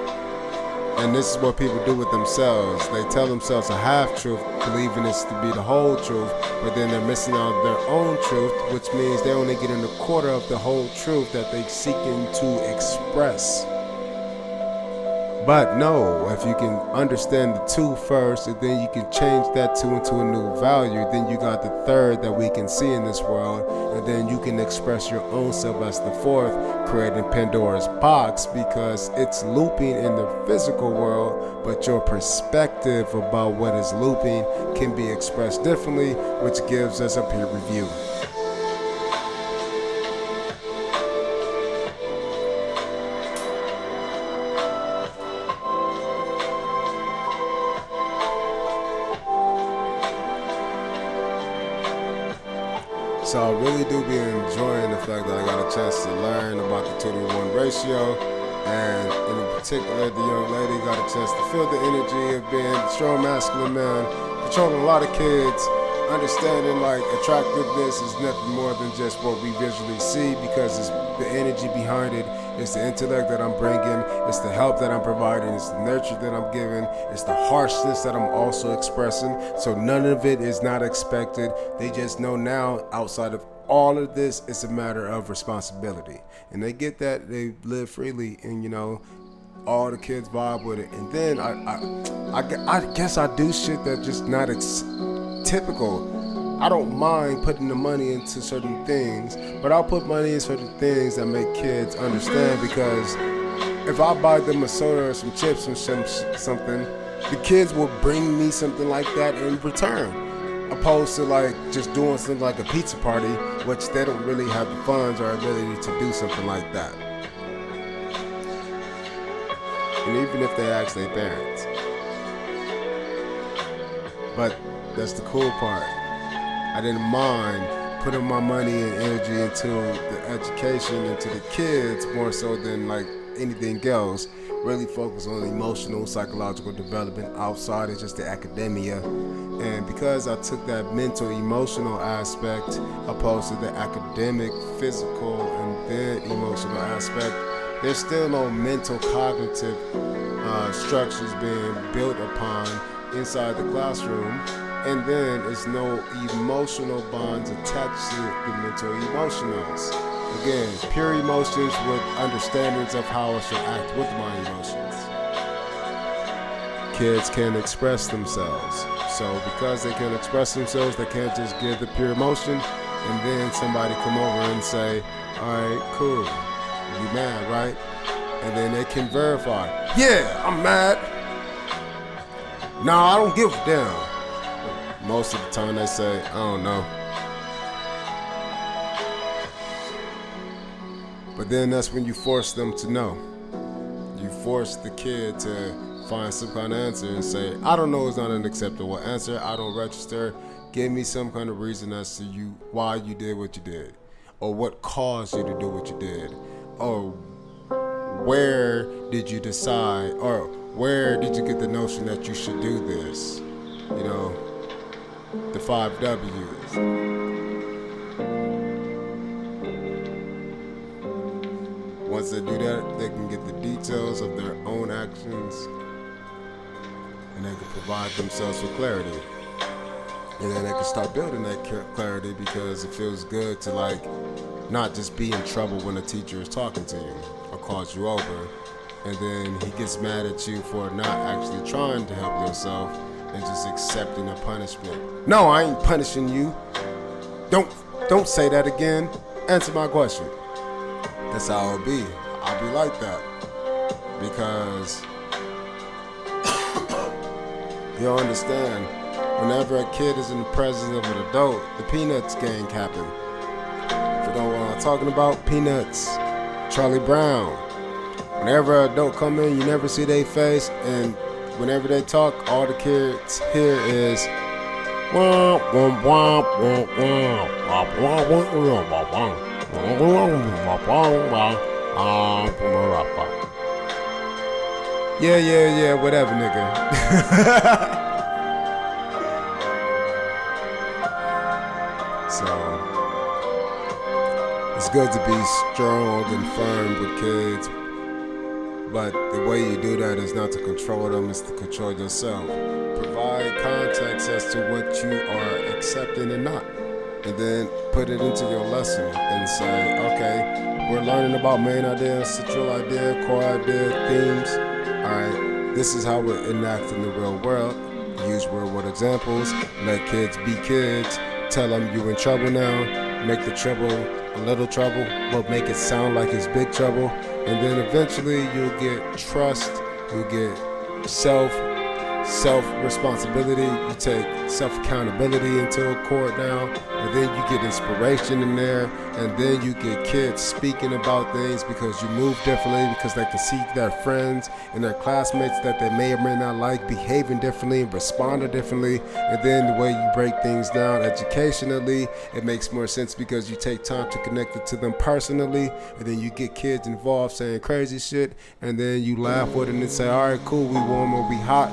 And this is what people do with themselves. They tell themselves a half-truth, believing this to be the whole truth, but then they're missing out on their own truth, which means they're only getting a quarter of the whole truth that they're seeking to express. But no, if you can understand the two first, and then you can change that two into a new value, then you got the third that we can see in this world, and then you can express your own self as the fourth, creating Pandora's box, because it's looping in the physical world, but your perspective about what is looping can be expressed differently, which gives us a peer review. So I really do be enjoying the fact that I got a chance to learn about the 2-to-1 ratio, and in particular the young lady got a chance to feel the energy of being a strong masculine man, controlling a lot of kids, understanding like attractiveness is nothing more than just what we visually see, because it's the energy behind it, it's the intellect that I'm bringing, it's the help that I'm providing, it's the nurture that I'm giving, it's the harshness that I'm also expressing. So none of it is not expected. They just know now, outside of all of this, it's a matter of responsibility, and they get that. They live freely, and you know, all the kids vibe with it. And then I guess I do shit that just not typical. I don't mind putting the money into certain things, but I'll put money in certain things that make kids understand, because if I buy them a soda or some chips or something, the kids will bring me something like that in return, opposed to like just doing something like a pizza party, which they don't really have the funds or ability to do something like that. And even if they ask their parents. But that's the cool part. I didn't mind putting my money and energy into the education, into the kids, more so than like anything else. Really focus on emotional, psychological development outside of just the academia. And because I took that mental, emotional aspect opposed to the academic, physical, and then emotional aspect, there's still no mental, cognitive structures being built upon inside the classroom. And then there's no emotional bonds attached to the mental emotionals. Again, pure emotions with understandings of how I should act with my emotions. Kids can express themselves. So because they can express themselves, they can't just give the pure emotion and then somebody come over and say, alright, cool, you mad, right? And then they can verify, yeah, I'm mad. No, I don't give a damn. Most of the time they say, I don't know. But then that's when you force them to know. You force the kid to find some kind of answer and say, I don't know is not an acceptable answer. I don't register. Give me some kind of reason as to you why you did what you did, or what caused you to do what you did, or where did you decide, or where did you get the notion that you should do this? You know, the 5 W's. Once they do that, they can get the details of their own actions, and they can provide themselves with clarity. And then they can start building that clarity, because it feels good to like not just be in trouble when a teacher is talking to you or calls you over, and then he gets mad at you for not actually trying to help yourself and just accepting a punishment. No, I ain't punishing you. Don't say that again. Answer my question. That's how I'll be. I'll be like that. Because you'll understand, whenever a kid is in the presence of an adult, the Peanuts gang happen. If you know what I'm talking about, Peanuts, Charlie Brown. Whenever an adult come in, you never see their face, and whenever they talk, all the kids hear is womp womp womp womp womp womp womp womp. Yeah, whatever, nigga. good to be strong and firm with kids, but the way you do that is not to control them, it's to control yourself. Provide context as to what you are accepting and not, and then put it into your lesson and say, okay, we're learning about main idea, central idea, core idea, themes. Alright, this is how we enact in the real world. Use real world examples, let kids be kids, tell them you're in trouble now, make the trouble a little trouble, but make it sound like it's big trouble, and then eventually you'll get trust, you'll get self responsibility, you take self accountability into a court now, and then you get inspiration in there, and then you get kids speaking about things because you move differently, because they can see their friends and their classmates that they may or may not like behaving differently and responding differently, and then the way you break things down educationally, it makes more sense because you take time to connect it to them personally, and then you get kids involved saying crazy shit, and then you laugh with it and say, all right, cool, we warm or we hot,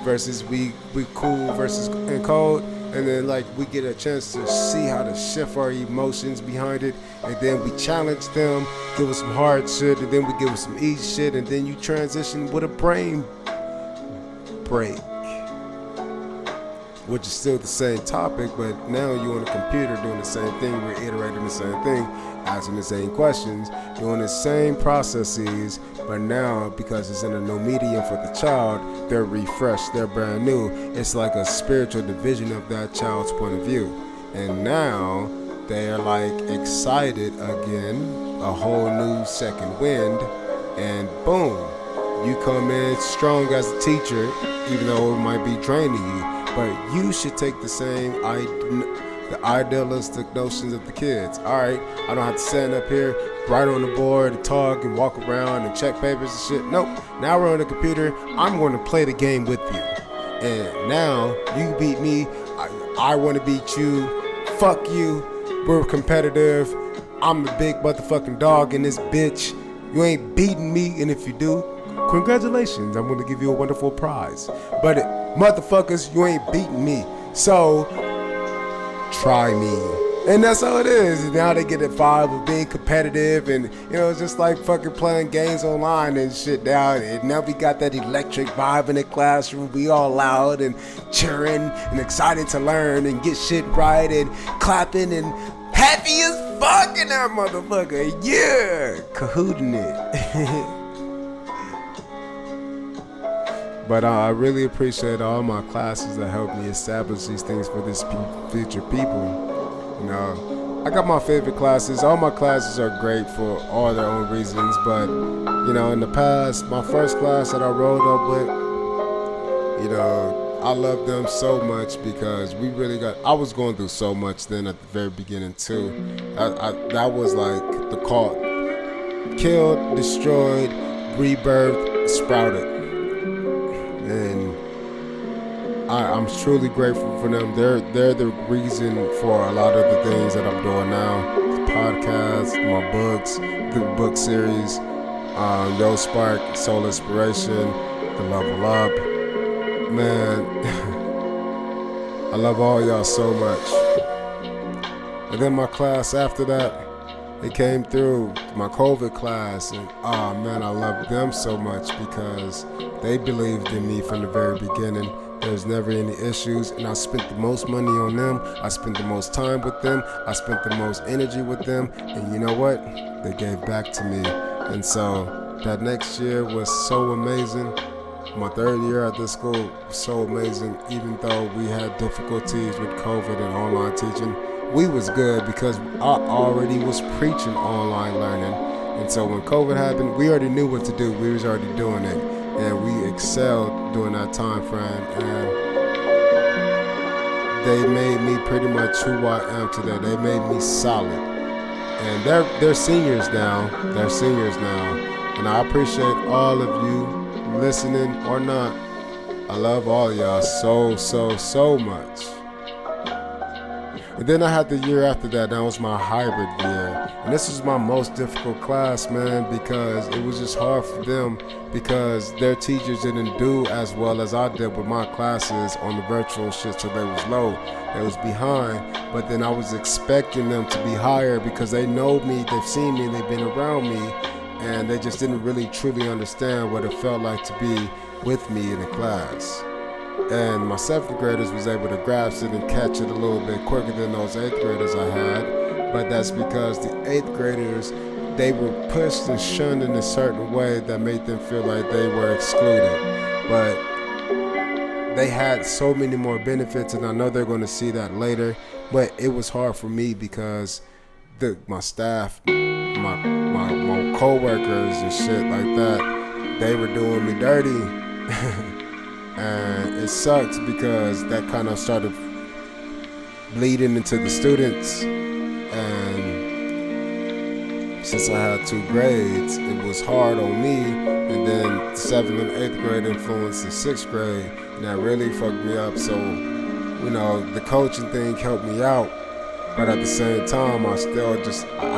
versus we cool versus and cold, and then like we get a chance to see how to shift our emotions behind it, and then we challenge them, give us some hard shit, and then we give us some easy shit, and then you transition with a brain break, which is still the same topic, but now you're on the computer doing the same thing, reiterating the same thing, asking the same questions, doing the same processes, but now because it's in a new medium for the child, they're refreshed, they're brand new. It's like a spiritual division of that child's point of view. And now they're like excited again, a whole new second wind, and boom, you come in strong as a teacher, even though it might be draining you. But you should take the same the idealistic notions of the kids. All right, I don't have to stand up here, write on the board, and talk and walk around and check papers and shit. Nope. Now we're on the computer. I'm going to play the game with you. And now you beat me. I want to beat you. Fuck you. We're competitive. I'm the big motherfucking dog in this bitch. You ain't beating me, and if you do, congratulations, I'm going to give you a wonderful prize. But motherfuckers, you ain't beating me. So, try me. And that's how it is. And now they get that vibe of being competitive, and it's just like fucking playing games online and shit now. And now we got that electric vibe in the classroom. We all loud and cheering and excited to learn and get shit right and clapping and happy as fuck in that motherfucker. Yeah, cahooting it. But I really appreciate all my classes that helped me establish these things for this future people. I got my favorite classes. All my classes are great for all their own reasons. But, in the past, my first class that I rolled up with, I love them so much because I was going through so much then at the very beginning too. That was like the call. Killed, destroyed, rebirthed, sprouted. And I'm truly grateful for them. They're the reason for a lot of the things that I'm doing now. The podcast, my books, the book series, Yo Spark, Soul Inspiration, The Level Up. Man, I love all y'all so much. And then my class after that, it came through, my COVID class, and man, I love them so much because they believed in me from the very beginning. There's never any issues, and I spent the most money on them. I spent the most time with them. I spent the most energy with them, and you know what? They gave back to me. And so that next year was so amazing. My third year at this school was so amazing, even though we had difficulties with COVID and online teaching. We was good because I already was preaching online learning. And so when COVID happened, we already knew what to do. We was already doing it. And we excelled during that time frame. And they made me pretty much who I am today. They made me solid. And they're seniors now. They're seniors now. And I appreciate all of you listening or not. I love all y'all so much. And then I had the year after that. That was my hybrid year. And this was my most difficult class, man, because it was just hard for them because their teachers didn't do as well as I did with my classes on the virtual shit, so they was low, they was behind. But then I was expecting them to be higher because they know me, they've seen me, they've been around me, and they just didn't really truly understand what it felt like to be with me in a class. And my 7th graders was able to grasp it and catch it a little bit quicker than those 8th graders I had. But that's because the 8th graders, they were pushed and shunned in a certain way that made them feel like they were excluded. But they had so many more benefits, and I know they're going to see that later. But it was hard for me because my staff, my co-workers and shit like that, they were doing me dirty. And it sucked because that kind of started bleeding into the students. And since I had 2 grades, it was hard on me. And then 7th and 8th grade influenced the 6th grade, and that really fucked me up. So, you know, the coaching thing helped me out, but at the same time, I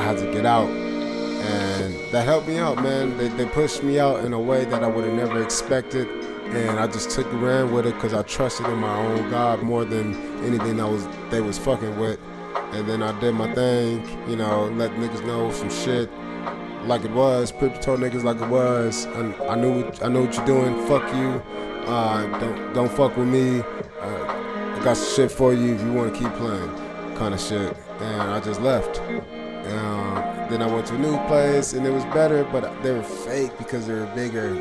had to get out. And that helped me out, man. They pushed me out in a way that I would have never expected. And I just took and ran with it because I trusted in my own God more than anything they was fucking with. And then I did my thing, you know, let niggas know some shit like it was. Pretty told niggas like it was. I know what you're doing. Fuck you. Don't fuck with me. I got some shit for you if you want to keep playing, kind of shit. And I just left. Then I went to a new place and it was better, but they were fake because they were bigger.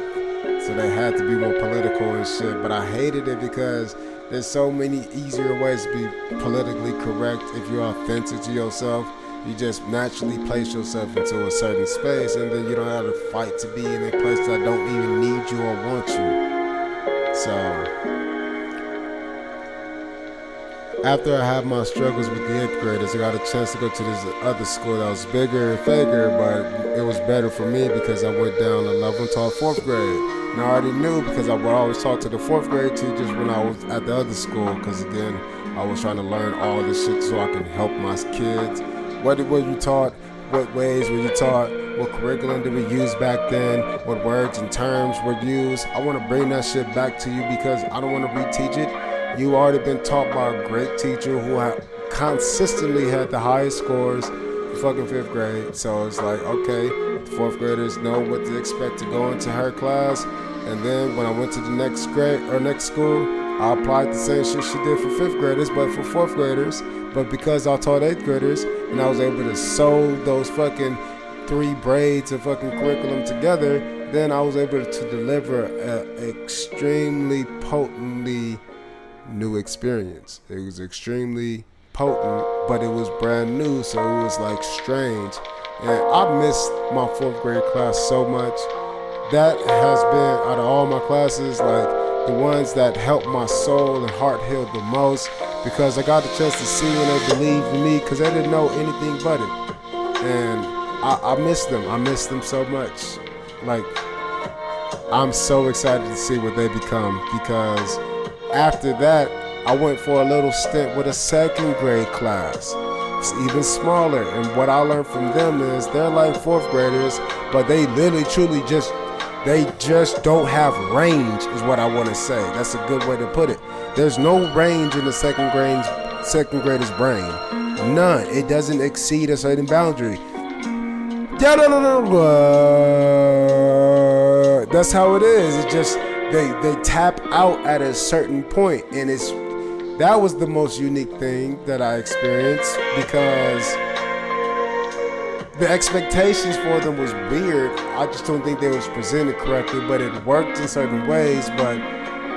So they had to be more political and shit. But I hated it because there's so many easier ways to be politically correct if you're authentic to yourself. You just naturally place yourself into a certain space, and then you don't have to fight to be in a place that don't even need you or want you. So after I had my struggles with the 8th graders, I got a chance to go to this other school that was bigger and faker, but it was better for me because I went down a level until 4th grade. And I already knew because I would always talk to the 4th grade teachers when I was at the other school, because again, I was trying to learn all this shit so I can help my kids. What were you taught? What ways were you taught? What curriculum did we use back then? What words and terms were used? I want to bring that shit back to you because I don't want to reteach it. You already been taught by a great teacher who consistently had the highest scores for fucking 5th grade. So it's like, okay, the 4th graders know what to expect to go into her class. And then when I went to the next grade or next school, I applied the same shit she did for 5th graders, but for 4th graders. But because I taught 8th graders and I was able to sew those fucking 3 braids of fucking curriculum together, then I was able to deliver an extremely potently new experience. It was extremely potent, but it was brand new, so it was like strange. And I missed my 4th grade class so much. That has been, out of all my classes, like the ones that helped my soul and heart heal the most, because I got the chance to see and they believed in me because they didn't know anything but it. And I miss them. I miss them so much. Like, I'm so excited to see what they become, because after that, I went for a little stint with a 2nd grade class. It's even smaller, and what I learned from them is they're like 4th graders, but they literally truly just don't have range, is what I want to say. That's a good way to put it. There's no range in the 2nd grader's brain. None. It doesn't exceed a certain boundary. That's how it is. It's just they tap out at a certain point, and that was the most unique thing that I experienced, because the expectations for them was weird. I just don't think they was presented correctly, but it worked in certain ways. But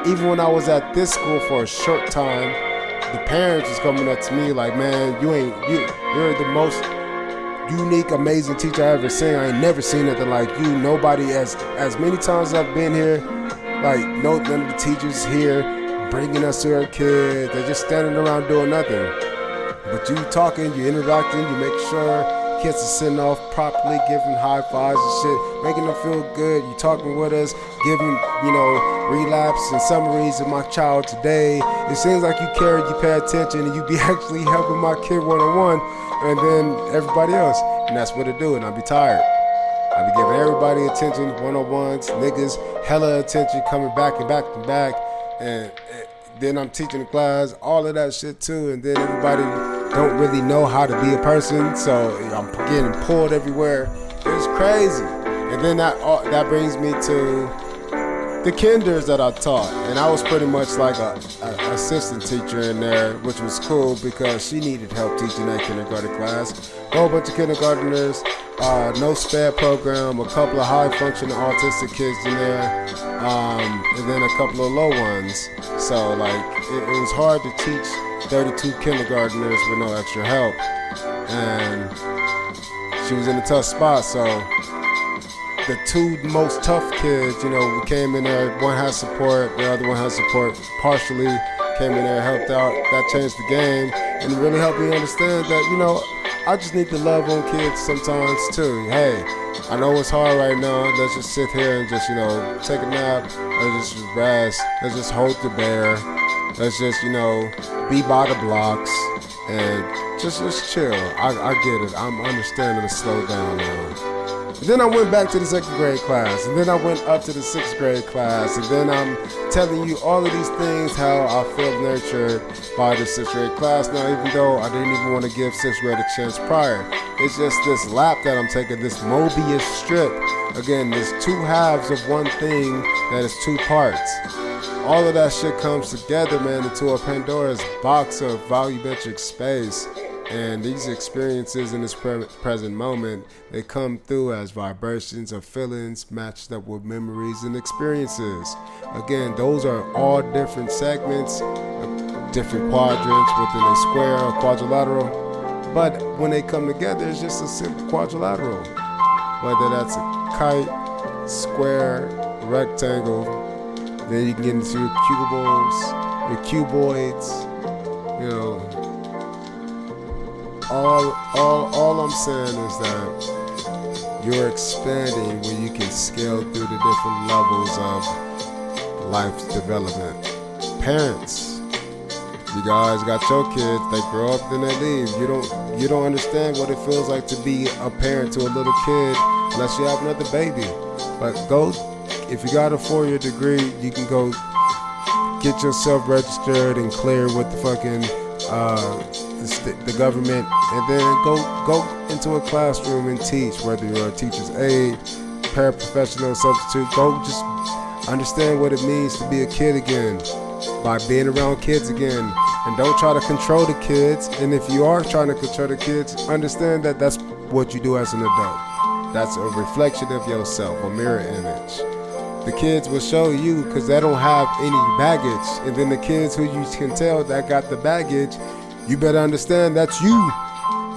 even when I was at this school for a short time, the parents was coming up to me like, man, you're the most unique, amazing teacher I ever seen. I ain't never seen nothing like you. Nobody, as many times I've been here, like none of the teachers here bringing us to our kids. They're just standing around doing nothing. But you talking, you interacting, you make sure kids are sitting off properly, giving high fives and shit, making them feel good. You talking with us, giving, relapse and summaries of my child today. It seems like you care, you pay attention, and you be actually helping my kid one-on-one, and then everybody else. and that's what it do, and I be tired. I be giving everybody attention, one-on-ones, niggas, hella attention, coming back and back and back, and then I'm teaching the class, all of that shit too, and then everybody don't really know how to be a person, so I'm getting pulled everywhere. It's crazy. And then that brings me to the kinders that I taught, and I was pretty much like a assistant teacher in there, which was cool because she needed help teaching that kindergarten class. A whole bunch of kindergartners, no spare program, a couple of high functioning autistic kids in there, and then a couple of low ones. So like it was hard to teach 32 kindergartners with no extra help, and she was in a tough spot. So the two most tough kids, we came in there, one had support, the other one had support partially, came in there, helped out. That changed the game, and it really helped me understand that, I just need to love on kids sometimes too. Hey, I know it's hard right now, let's just sit here and just, take a nap, let's just rest, let's just hold the bear, let's just, be by the blocks, and just chill. I get it, I'm understanding to slow down now. And then I went back to the 2nd grade class, and then I went up to the 6th grade class, and then I'm telling you all of these things, how I feel nurtured by the 6th grade class. Now, even though I didn't even want to give 6th grade a chance prior, it's just this lap that I'm taking, this Mobius strip. Again, there's two halves of one thing that is two parts. All of that shit comes together, man, into a Pandora's box of volumetric space. And these experiences in this present moment, they come through as vibrations of feelings matched up with memories and experiences. Again, those are all different segments, different quadrants within a square or quadrilateral. But when they come together, it's just a simple quadrilateral. Whether that's a kite, square, rectangle, then you can get into your cuboids, your cuboids, All I'm saying is that you're expanding when you can scale through the different levels of life's development. Parents, you guys got your kids, they grow up, then they leave. You don't understand what it feels like to be a parent to a little kid unless you have another baby. But if you got a 4-year degree, you can go get yourself registered and clear with the fucking the government, and then go into a classroom and teach, whether you're a teacher's aide, paraprofessional, substitute. Go just understand what it means to be a kid again by being around kids again, and don't try to control the kids. And if you are trying to control the kids, understand that that's what you do as an adult. That's a reflection of yourself, a mirror image. The kids will show you because they don't have any baggage, and then the kids who you can tell that got the baggage, you better understand that's you,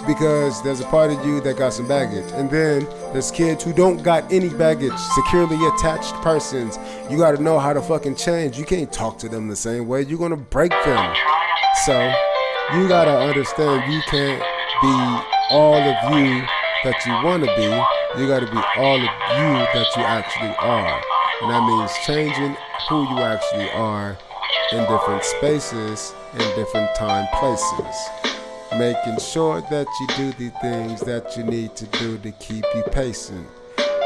because there's a part of you that got some baggage. And then there's kids who don't got any baggage, securely attached persons. You gotta know how to fucking change. You can't talk to them the same way. You're gonna break them. So you gotta understand you can't be all of you that you wanna be. You gotta be all of you that you actually are. And that means changing who you actually are in different spaces, in different time places. Making sure that you do the things that you need to do to keep you pacing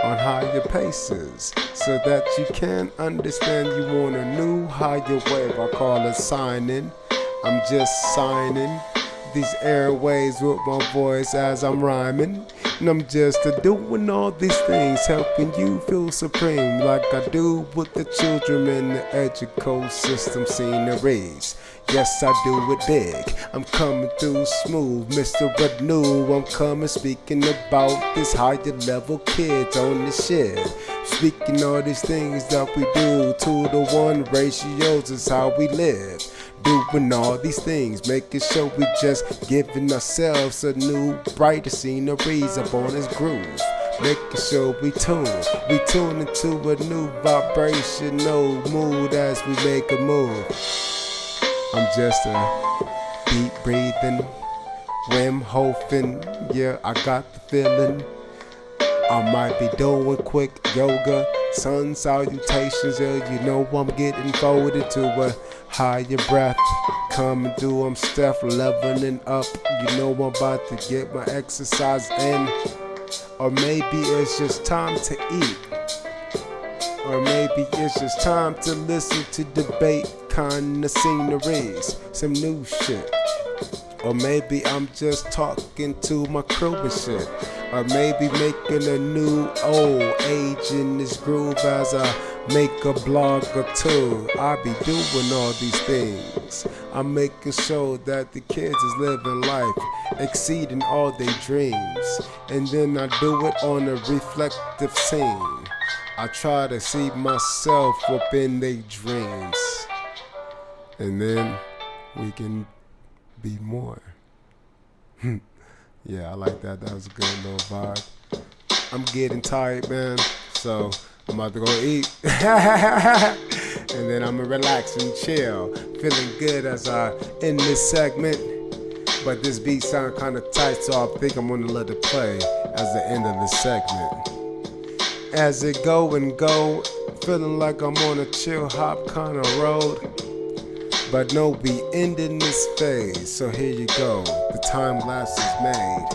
on higher paces, so that you can understand you want a new higher wave. I call it signing. I'm just signing these airways with my voice as I'm rhyming. And I'm just doing all these things, helping you feel supreme, like I do with the children in the education system sceneries. Yes, I do it big. I'm coming through smooth, Mr. Renew. I'm coming speaking about this higher level kids on the shit. Speaking all these things that we do, 2-to-1 ratios is how we live. Doing all these things, making sure we just giving ourselves a new, brighter sceneries up on this groove. Making sure we tune into a new vibrational mood as we make a move. I'm just a deep breathing, Wim Hofing, yeah, I got the feeling. I might be doing quick yoga, sun salutations, yeah, you know I'm getting folded to a higher breath. Coming through, I'm step leveling up, you know I'm about to get my exercise in. Or maybe it's just time to eat. Or maybe it's just time to listen to debate kind of sceneries, some new shit. Or maybe I'm just talking to my crew and shit. Or maybe making a new old age in this groove as I make a blog or two. I be doing all these things. I'm making sure that the kids is living life, exceeding all their dreams. And then I do it on a reflective scene. I try to see myself up in their dreams. And then we can be more. Yeah, I like that. That was a good little vibe. I'm getting tired, man. So I'm about to go eat. And then I'm gonna relax and chill. Feeling good as I end this segment. But this beat sound kinda tight, so I think I'm gonna let it play as the end of the segment. As it go and go, feeling like I'm on a chill hop kinda road. But no, we ending this phase, so here you go. The time lapse is made.